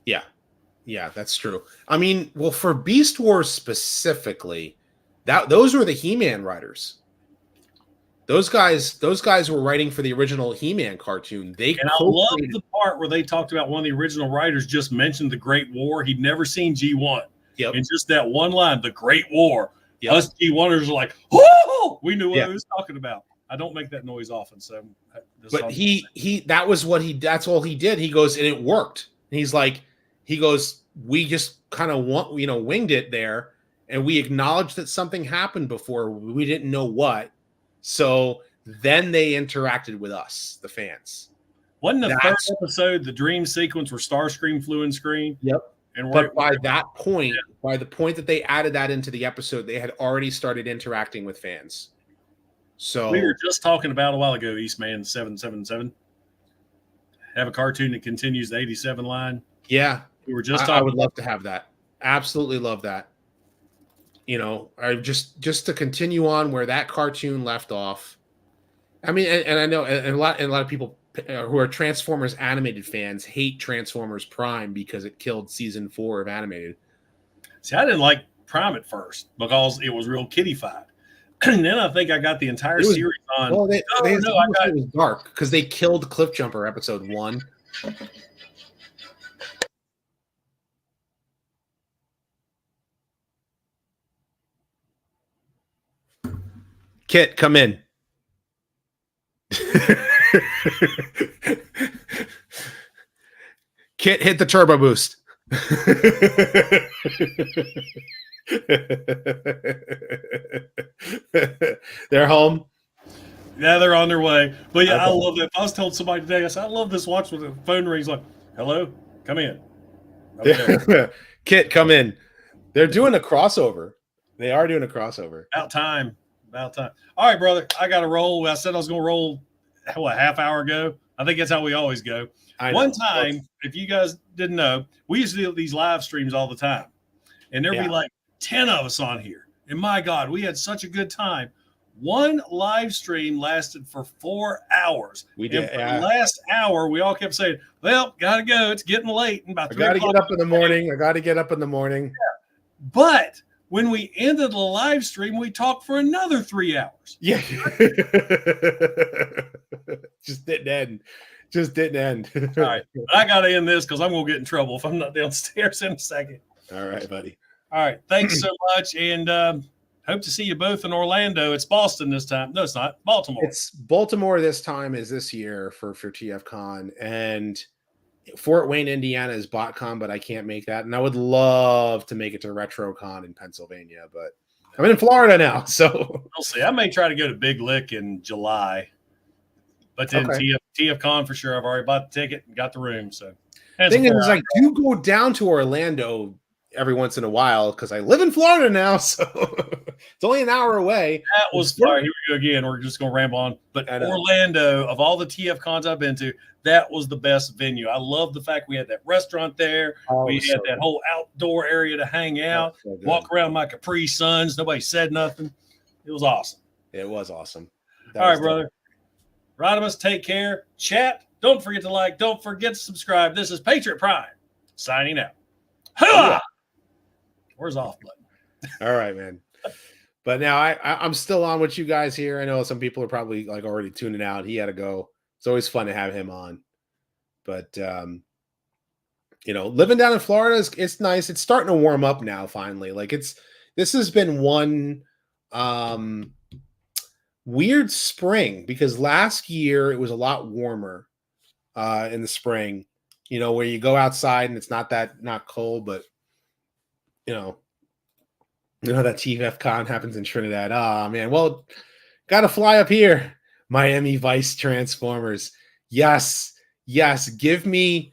Yeah. Yeah, that's true. I mean, well, for Beast Wars specifically, those were the He-Man writers. Those guys were writing for the original He-Man cartoon. I love the part where they talked about one of the original writers just mentioned the Great War. He'd never seen G1. Yep. And just that one line, the Great War. Yep. Us G1ers are like, oh, we knew what he was talking about. I don't make that noise often, so. But that's all he did. He goes, and it worked. And he goes, we just kind of winged it there, and we acknowledged that something happened before. We didn't know what. So then they interacted with us, the fans. Wasn't the third episode the dream sequence where Starscream flew in screen? Yep. And but by that point, by the point that they added that into the episode, they had already started interacting with fans. So we were just talking about a while ago, Eastman 777. Have a cartoon that continues the 87 line. Yeah. We were just talking. I would love to have that. Absolutely love that. You know, I just to continue on where that cartoon left off. I mean, and I know a lot of people who are Transformers animated fans hate Transformers Prime because it killed season 4 of animated. See, I didn't like Prime at first because it was real kiddified. And then I think I got the entire series on. Well, it was dark because they killed Cliffjumper episode 1. Kit, come in. Kit, hit the turbo boost. They're home. Yeah, they're on their way. But yeah, I love that. I was telling somebody today, I said, I love this watch with the phone rings like, hello, come in. Okay. Kit, come in. They're doing a crossover. They are doing a crossover. About time. All right, brother. I got to roll. I said I was going to roll a half hour ago. I think that's how we always go. One time, if you guys didn't know, we used to do these live streams all the time. And there'd be like 10 of us on here. And my God, we had such a good time. One live stream lasted for 4 hours. We did. And for the last hour, we all kept saying, well, got to go. It's getting late. And about 3 o'clock. I got to get up in the morning. Yeah. But when we ended the live stream, we talked for another 3 hours. Yeah. Just didn't end. All right. I got to end this because I'm going to get in trouble if I'm not downstairs in a second. All right, buddy. All right. Thanks so much. And hope to see you both in Orlando. It's Boston this time. No, it's not. Baltimore. It's Baltimore this time is this year for TFCon. And Fort Wayne, Indiana is BotCon, but I can't make that. And I would love to make it to RetroCon in Pennsylvania, but I'm in Florida now. So we'll see. I may try to go to Big Lick in July. But then TFCon for sure. I've already bought the ticket and got the room. So the thing is, I do go down to Orlando every once in a while because I live in Florida now, so it's only an hour away. That was fire. Here we go again. We're just going to ramble on. But Orlando, of all the TF cons I've been to, that was the best venue. I love the fact we had that restaurant there. We had that whole outdoor area to hang out, walk around my Capri Suns. Nobody said nothing. It was awesome. It was awesome. All right, brother. Rodimus, take care. Chat. Don't forget to like. Don't forget to subscribe. This is Patriot Prime signing out. Ha! Where's off button? All right, man. But now I'm still on with you guys here. I know some people are probably like already tuning out. He had to go. It's always fun to have him on. But you know, living down in Florida it's nice. It's starting to warm up now. Finally, like this has been one weird spring because last year it was a lot warmer in the spring. You know, where you go outside and it's not cold, but you know that TFCon happens in Trinidad. Oh man, well, gotta fly up here. Miami Vice Transformers. Yes. Give me.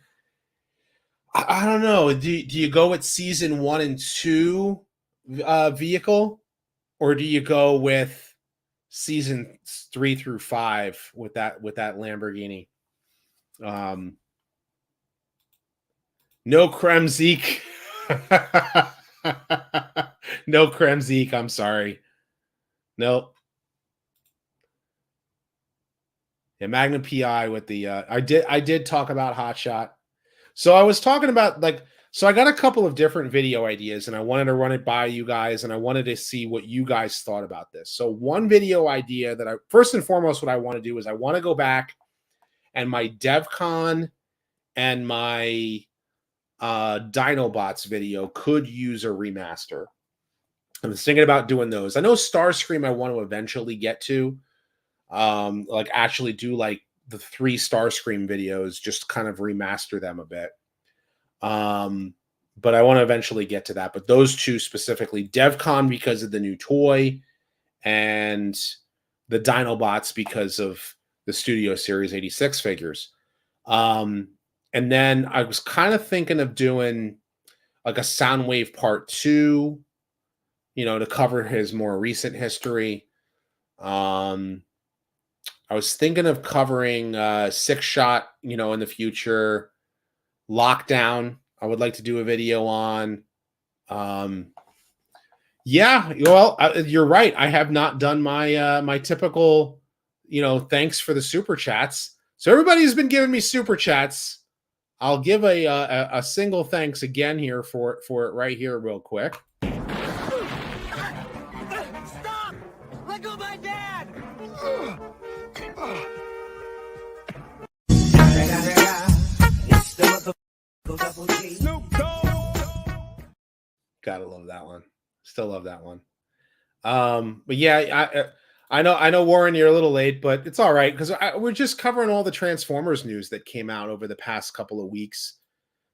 I don't know. Do you go with season 1 and 2 vehicle, or do you go with season 3 through 5 with that Lamborghini? No Creme Zeke. No Creme Zeke. I'm sorry. Nope. Yeah, Magnum PI with the I did talk about Hot Shot. So I was talking about so I got a couple of different video ideas and I wanted to run it by you guys and I wanted to see what you guys thought about this. So one video idea that first and foremost what I want to do is I want to go back and my DevCon and my Dinobots video could use a remaster. I was thinking about doing those. I know Starscream I want to eventually get to. Actually do the 3 Starscream videos, just kind of remaster them a bit. but I want to eventually get to that. But those two specifically, DevCon because of the new toy, and the Dinobots because of the Studio Series 86 figures. And then I was kind of thinking of doing like a Soundwave Part 2, to cover his more recent history. I was thinking of covering Six Shot, in the future. Lockdown, I would like to do a video on. Yeah, well, you're right. I have not done my my typical, thanks for the super chats. So everybody's been giving me super chats. I'll give a single thanks again here for it right here real quick. Stop! Let go of my dad! Gotta love that one. Still love that one. But yeah, I know Warren, you're a little late, but it's all right because we're just covering all the Transformers news that came out over the past couple of weeks.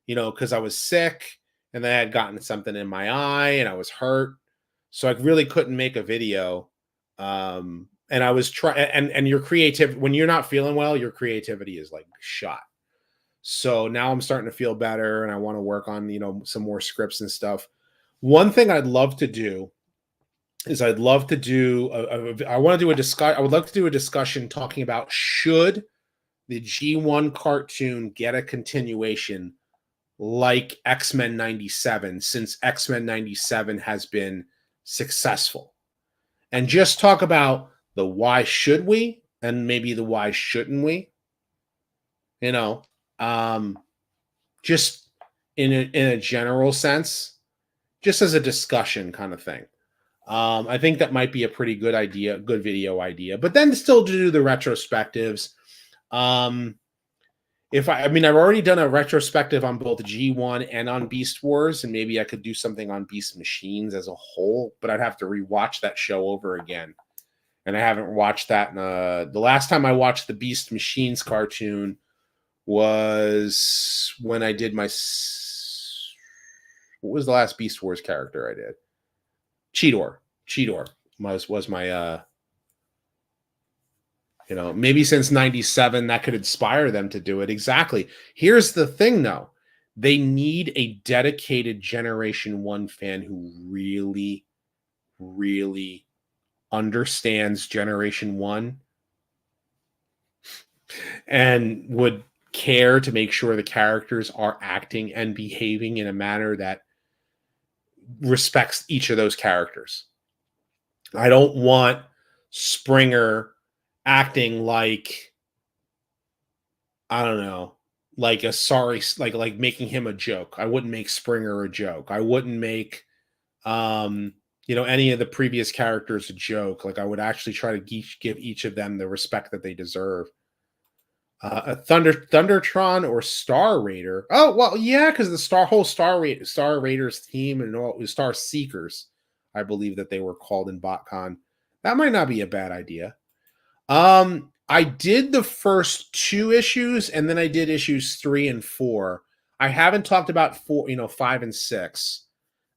Because I was sick and then I had gotten something in my eye and I was hurt, so I really couldn't make a video. And I was trying, and your creativity, when you're not feeling well, your creativity is like shot. So now I'm starting to feel better, and I want to work on some more scripts and stuff. One thing I'd love to do is I would love to do a discussion talking about should the G1 cartoon get a continuation like X-Men 97, since X-Men 97 has been successful, and just talk about the why should we and maybe the why shouldn't we, just in a general sense, just as a discussion kind of thing. I think that might be a pretty good idea, good video idea, but then still to do the retrospectives. I've already done a retrospective on both G1 and on Beast Wars, and maybe I could do something on Beast Machines as a whole, but I'd have to rewatch that show over again. And I haven't watched that. The last time I watched the Beast Machines cartoon was when I did what was the last Beast Wars character I did? Cheetor was my maybe since 97 that could inspire them to do it. Exactly. Here's the thing though. They need a dedicated Generation 1 fan who really, really understands Generation 1 and would care to make sure the characters are acting and behaving in a manner that respects each of those characters. I don't want Springer acting like, I don't know, like like making him a joke. I wouldn't make Springer a joke. I wouldn't make any of the previous characters a joke. Like I would actually try to give each of them the respect that they deserve. A Thundertron or Star Raider. Oh well, yeah, because the whole Star Raiders team and all Star Seekers, I believe that they were called in BotCon. That might not be a bad idea. I did the first 2 issues, and then I did issues 3 and 4. I haven't talked about 5 and 6.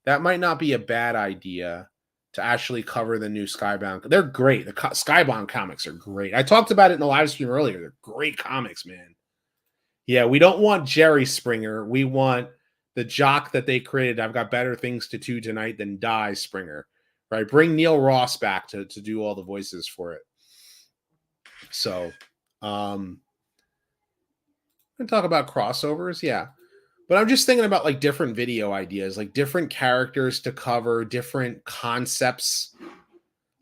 That might not be a bad idea to actually cover the new Skybound. They're great. The Skybound comics are great. I talked about it in the live stream earlier. They're great comics, man. Yeah, we don't want Jerry Springer. We want the jock that they created. I've got better things to do tonight than die Springer. Right? Bring Neil Ross back to do all the voices for it. So, and talk about crossovers. Yeah. But I'm just thinking about like different video ideas, like different characters to cover, different concepts.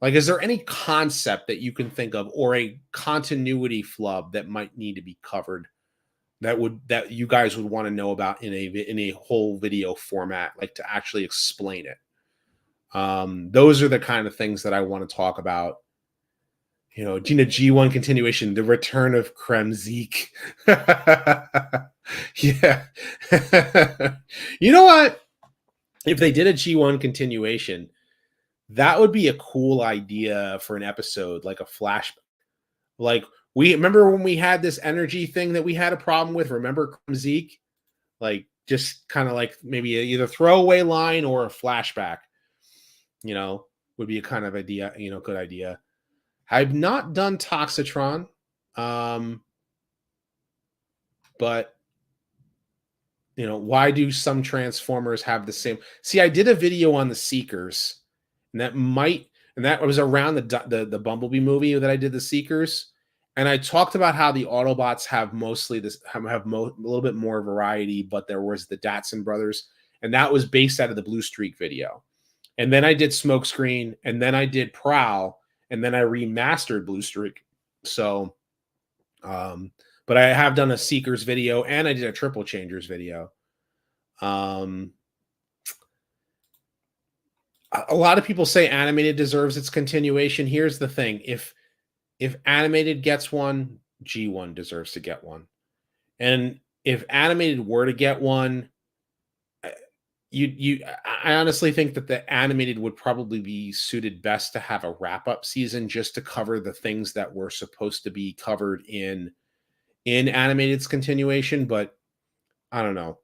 Like, is there any concept that you can think of or a continuity flub that might need to be covered that you guys would want to know about in a whole video format, like to actually explain it? Those are the kind of things that I want to talk about. G1 continuation, the return of Kremzik. Yeah. You know what? If they did a G1 continuation, that would be a cool idea for an episode, like a flashback. Like, we remember when we had this energy thing that we had a problem with. Remember Kremzik? Like, just kind of like maybe either throwaway line or a flashback, would be a kind of idea, good idea. I've not done Toxitron, but why do some Transformers have the same? See, I did a video on the Seekers, and that was around the Bumblebee movie that I did, the Seekers, and I talked about how the Autobots have mostly a little bit more variety, but there was the Datsun brothers, and that was based out of the Blue Streak video. And then I did Smokescreen, and then I did Prowl, and then I remastered Blue Streak. So, but I have done a Seekers video, and I did a Triple Changers video. A lot of people say animated deserves its continuation. Here's the thing: if animated gets one, G1 deserves to get one, and if animated were to get one, I honestly think that the animated would probably be suited best to have a wrap-up season just to cover the things that were supposed to be covered in animated's continuation. But I don't know,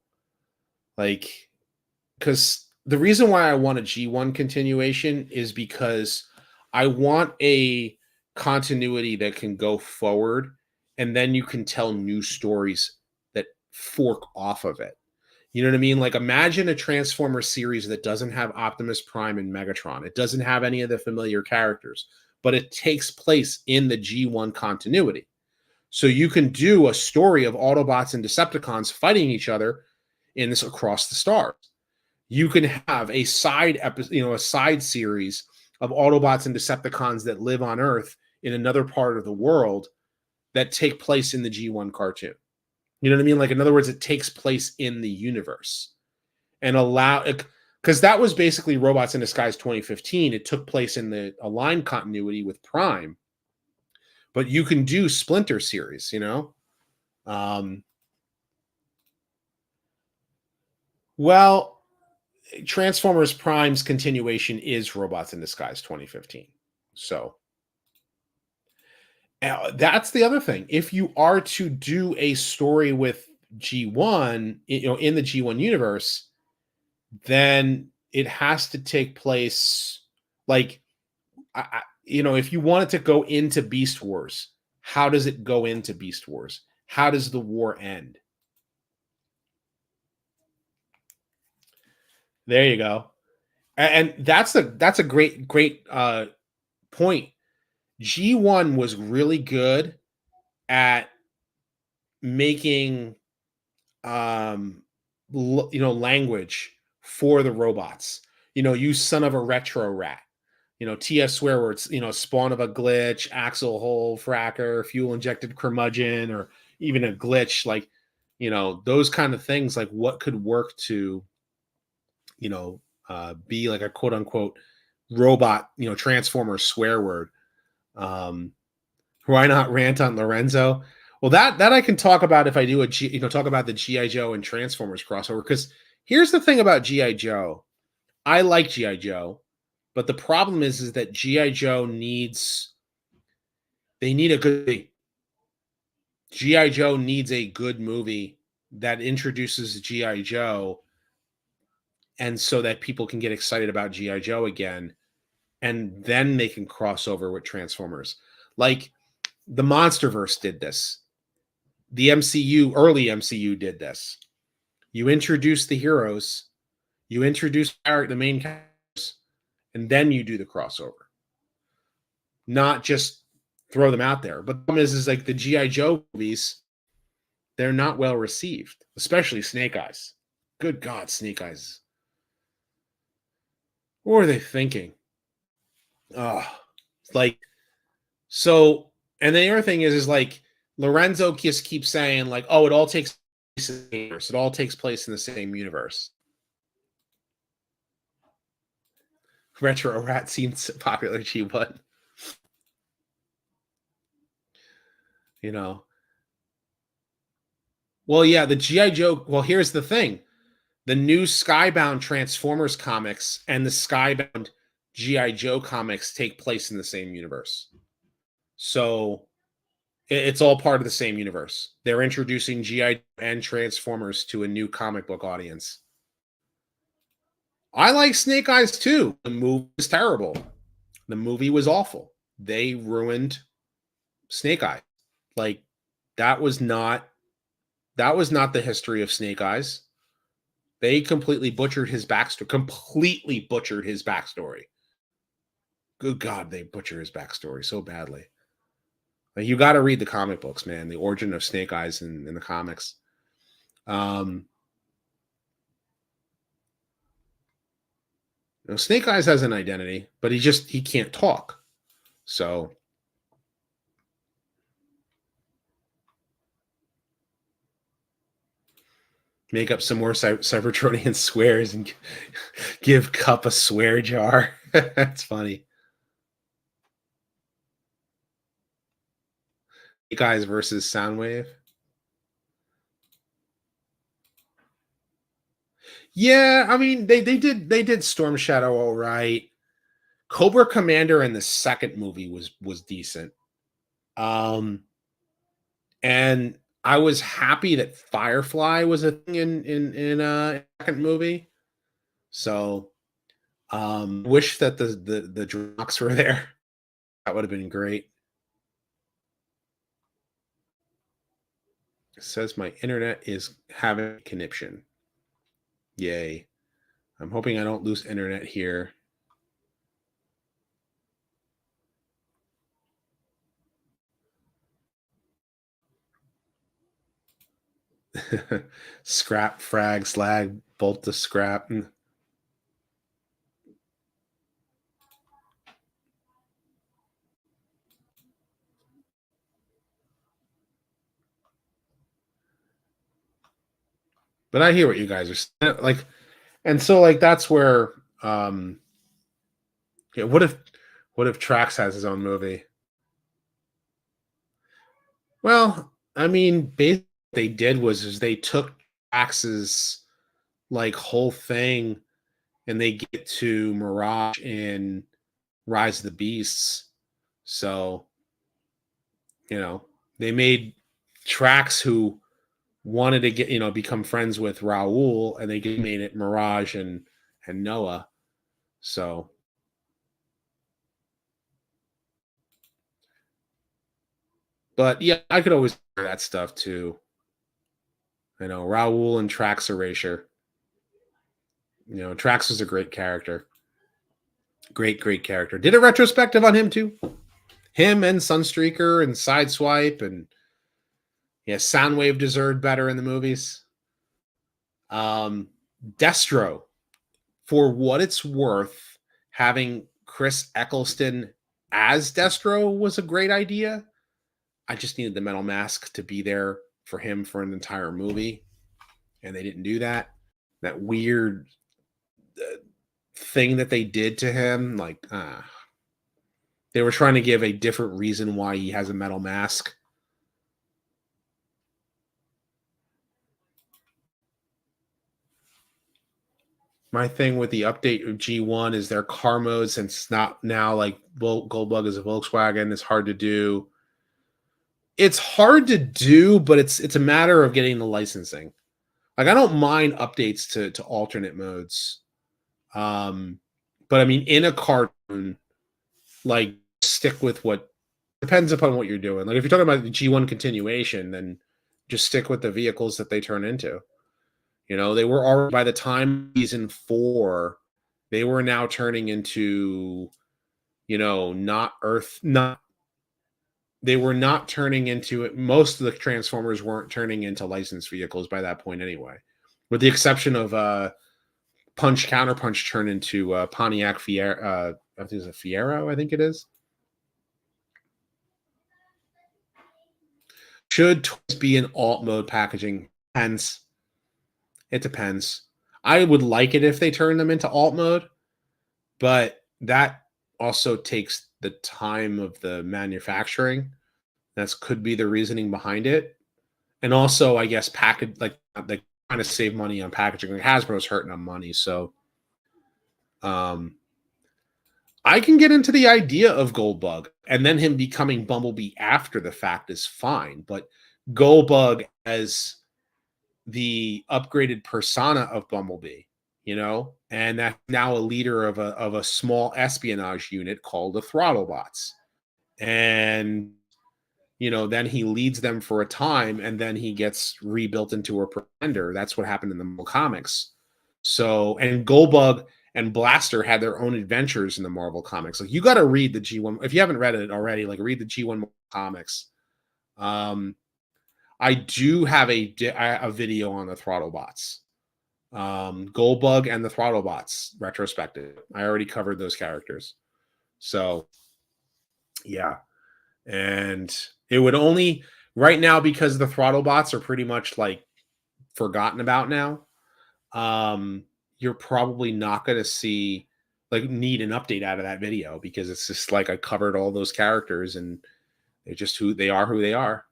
because the reason why I want a G1 continuation is because I want a continuity that can go forward, and then you can tell new stories that fork off of it. You know what I mean? Like, imagine a Transformers series that doesn't have Optimus Prime and Megatron. It doesn't have any of the familiar characters, but it takes place in the G1 continuity. So you can do a story of Autobots and Decepticons fighting each other in this Across the Stars. You can have a side episode, a side series of Autobots and Decepticons that live on Earth in another part of the world that take place in the G1 cartoon. You know what I mean? Like, in other words, it takes place in the universe, and because that was basically Robots in Disguise 2015. It took place in the aligned continuity with Prime, but you can do Splinter series, well, Transformers Prime's continuation is Robots in Disguise 2015. So that's the other thing. If you are to do a story with G1, in the G1 universe, then it has to take place like, if you want it to go into Beast Wars, how does it go into Beast Wars? How does the war end? There you go. And that's a great point. G1 was really good at making language for the robots. You son of a retro rat. TS swear words, spawn of a glitch, axle hole fracker, fuel injected curmudgeon, or even a glitch, like, those kind of things, like what could work to be like a quote unquote robot, Transformer swear word. Why not rant on Lorenzo? Well, that I can talk about if I do talk about the G.I. Joe and Transformers crossover. Because here's the thing about G.I. Joe. I like G.I. Joe, but the problem is that G.I. Joe needs a good G.I. Joe needs a good movie that introduces G.I. Joe, and so that people can get excited about G.I. Joe again, and then they can cross over with Transformers. Like, the Monsterverse did this. The early MCU did this. You introduce the heroes, you introduce the main characters, and then you do the crossover. Not just throw them out there. But the problem is like the G.I. Joe movies, they're not well received, especially Snake Eyes. Good God, Snake Eyes. What are they thinking? So, and the other thing is like, Lorenzo just keeps saying like, oh, it all takes place in the universe. It all takes place in the same universe. Retro Rat seems popular, G1. Well, yeah, the G.I. Joe. Well, here's the thing. The new Skybound Transformers comics and the Skybound G.I. Joe comics take place in the same universe. So It's all part of the same universe. They're introducing GI and Transformers to a new comic book audience. I like Snake Eyes too. The movie was terrible. The movie was awful. They ruined Snake Eyes. Like that was not the history of Snake Eyes. They completely butchered his backstory. Good God, they butcher his backstory so badly. Like, you got to read the comic books, man. The origin of Snake Eyes in the comics. Snake Eyes has an identity, but he can't talk. So make up some more Cybertronian swears and give Cup a swear jar. That's funny. Snake Eyes versus Soundwave. Yeah, I mean they did Storm Shadow all right. Cobra Commander in the second movie was decent. And I was happy that Firefly was a thing in a second movie. So wish that the Drox were there. That would have been great. It says my internet is having a conniption. Yay. I'm hoping I don't lose internet here. Scrap, frag, slag, bolt to scrap. But I hear what you guys are saying. Like, and so like that's where yeah, what if Trax has his own movie? Well, I mean, basically what they did was they took Trax's like whole thing and they get to Mirage in Rise of the Beasts. So, they made Trax who wanted to get, become friends with Raul, and they made it Mirage and Noah. So, but yeah, I could always hear that stuff too. Raul and Trax Erasure. Trax was a great character. Great character. Did a retrospective on him too. Him and Sunstreaker and Sideswipe, and yeah, Soundwave deserved better in the movies. Destro, for what it's worth, having Chris Eccleston as Destro was a great idea. I just needed the metal mask to be there for him for an entire movie, and they didn't do that. That weird thing that they did to him, like they were trying to give a different reason why he has a metal mask. My thing with the update of G1 is their car mode, since it's not now like Goldbug is a Volkswagen, it's hard to do. It's hard to do, but it's a matter of getting the licensing. Like, I don't mind updates to alternate modes. But I mean, in a cartoon, like, stick with what depends upon what you're doing. Like, if you're talking about the G1 continuation, then just stick with the vehicles that they turn into. They were already, by the time season 4, they were now turning into, not Earth, they were not turning into it. Most of the Transformers weren't turning into licensed vehicles by that point anyway, with the exception of Punch Counterpunch turn into Pontiac Fiero. I think it's a Fiero, I think it is. Should toys be in alt mode packaging? Depends. It depends. I would like it if they turn them into alt mode, but that also takes the time of the manufacturing. That could be the reasoning behind it. And also, I guess, they kind of save money on packaging. Like, Hasbro's hurting on money, so I can get into the idea of Goldbug, and then him becoming Bumblebee after the fact is fine. But Goldbug as the upgraded persona of Bumblebee, you know, and that's now a leader of a small espionage unit called the Throttlebots. And you know, then he leads them for a time, and then he gets rebuilt into a pretender. That's what happened in the Marvel comics. So, and Goldbug and Blaster had their own adventures in the Marvel comics. Like, you got to read the G1 if you haven't read it already. Like, read the G1 comics. I do have a video on the Throttlebots, Goldbug and the Throttlebots retrospective. I already covered those characters, so yeah. And it would only right now, because the Throttlebots are pretty much like forgotten about now. You're probably not going to see need an update out of that video, because it's just like I covered all those characters and they're just who they are.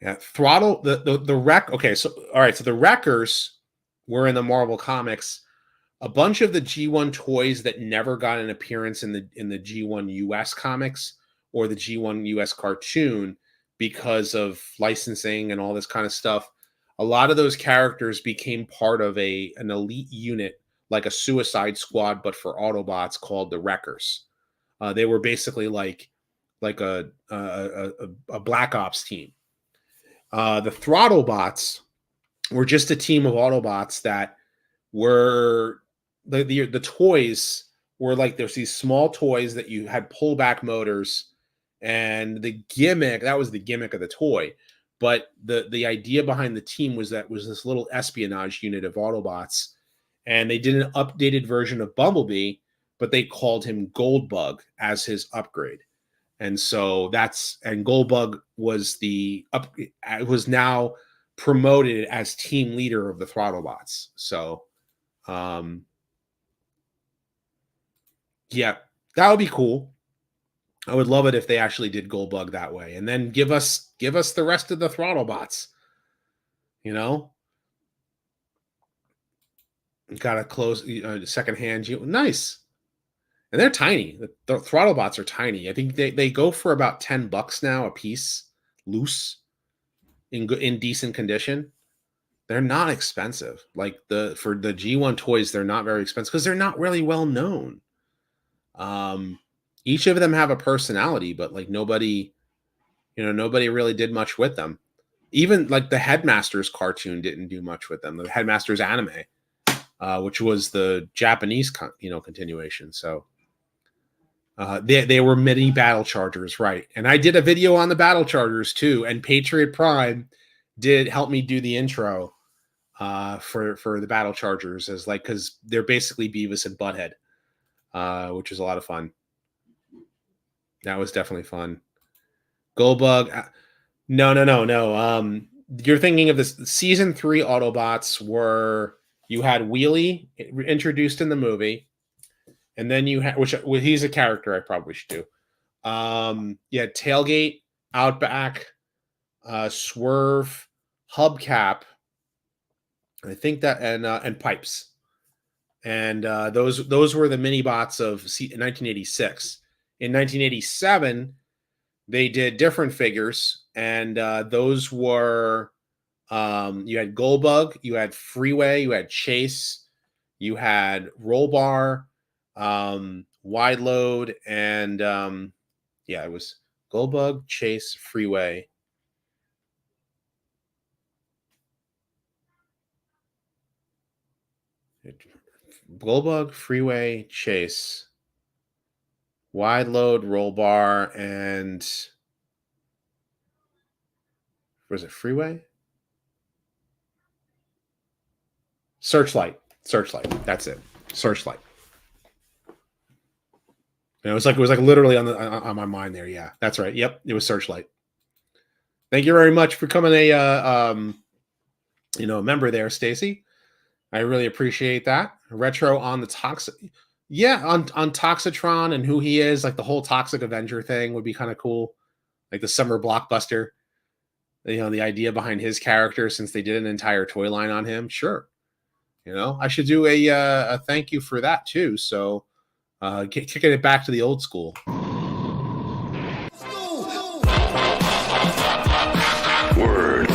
Yeah, the wreck. Okay, so all right, so the Wreckers were in the Marvel comics. A bunch of the G1 toys that never got an appearance in the G1 US comics or the G1 US cartoon because of licensing and all this kind of stuff. A lot of those characters became part of an elite unit, like a Suicide Squad, but for Autobots, called the Wreckers. They were basically like a Black Ops team. The Throttlebots were just a team of Autobots that were the toys were like, there's these small toys that you had pullback motors, and the gimmick, that was the gimmick of the toy. But the idea behind the team was this little espionage unit of Autobots, and they did an updated version of Bumblebee, but they called him Goldbug as his upgrade. And so Goldbug was was now promoted as team leader of the Throttlebots. So yeah, that would be cool. I would love it if they actually did Goldbug that way, and then give us the rest of the Throttlebots. You know, got a close secondhand. Nice, and they're tiny. The Throttlebots are tiny. I think they go for about $10 now a piece, loose, in decent condition. They're not expensive. Like for the G1 toys, they're not very expensive because they're not really well known. Each of them have a personality, but like nobody really did much with them. Even like the Headmasters cartoon didn't do much with them. The Headmasters anime, which was the Japanese continuation. So they were mini battle chargers, right? And I did a video on the battle chargers too. And Patriot Prime did help me do the intro for the battle chargers, as like, because they're basically Beavis and Butthead, which was a lot of fun. That was definitely fun. Goldbug. No. You're thinking of this season 3 Autobots were, you had Wheelie introduced in the movie, and then you had, which he's a character I probably should do. You had Tailgate, Outback, Swerve, Hubcap, I think that, and Pipes. And those were the mini bots of 1986. In 1987, they did different figures, and those were you had Goldbug, you had Freeway, you had Chase, you had Rollbar, Wide Load, and it was Goldbug, Chase, Freeway. Goldbug, Freeway, Chase, Wide Load, Rollbar, and was it Freeway? Searchlight. That's it. Searchlight. It was like literally on my mind there. Yeah, that's right. Yep, it was Searchlight. Thank you very much for coming a member there, Stacy. I really appreciate that. Retro on the Toxic. Yeah, on Toxitron and who he is, like the whole Toxic Avenger thing would be kind of cool. Like the summer blockbuster. The idea behind his character, since they did an entire toy line on him. Sure. I should do a thank you for that too. So Kicking it back to the old school. Word.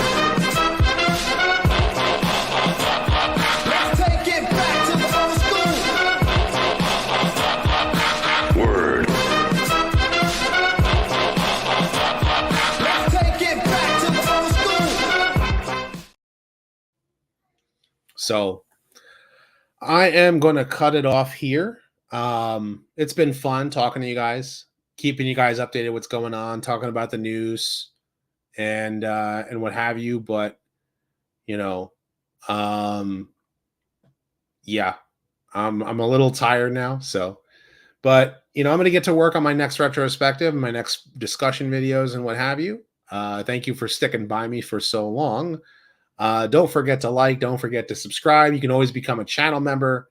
Let's take it back to the old school. Word. Let's take it back to the old school. So I am going to cut it off here. It's been fun talking to you guys, keeping you guys updated what's going on, talking about the news and what have you. But you know, yeah, I'm a little tired now. So, but you know, I'm going to get to work on my next retrospective, my next discussion videos, and what have you. Thank you for sticking by me for so long. Don't forget to like, don't forget to subscribe. You can always become a channel member.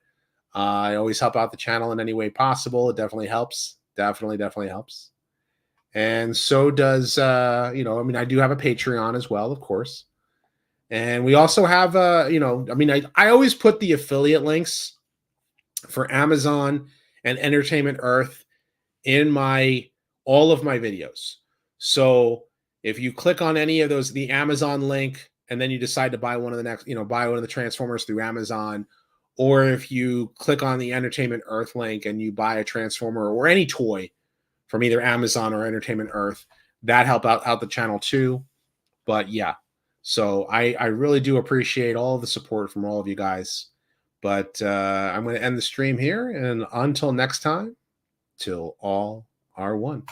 I always help out the channel in any way possible. It definitely helps. Definitely helps. And so does, you know, I mean, I do have a Patreon as well, of course. And we also have, you know, I mean, I always put the affiliate links for Amazon and Entertainment Earth in all of my videos. So if you click on any of those, the Amazon link, and then you decide to buy one of the Transformers through Amazon, or if you click on the Entertainment Earth link and you buy a Transformer or any toy from either Amazon or Entertainment Earth, that help out the channel too. But yeah, so I really do appreciate all the support from all of you guys. But I'm going to end the stream here, and until next time, till all are one.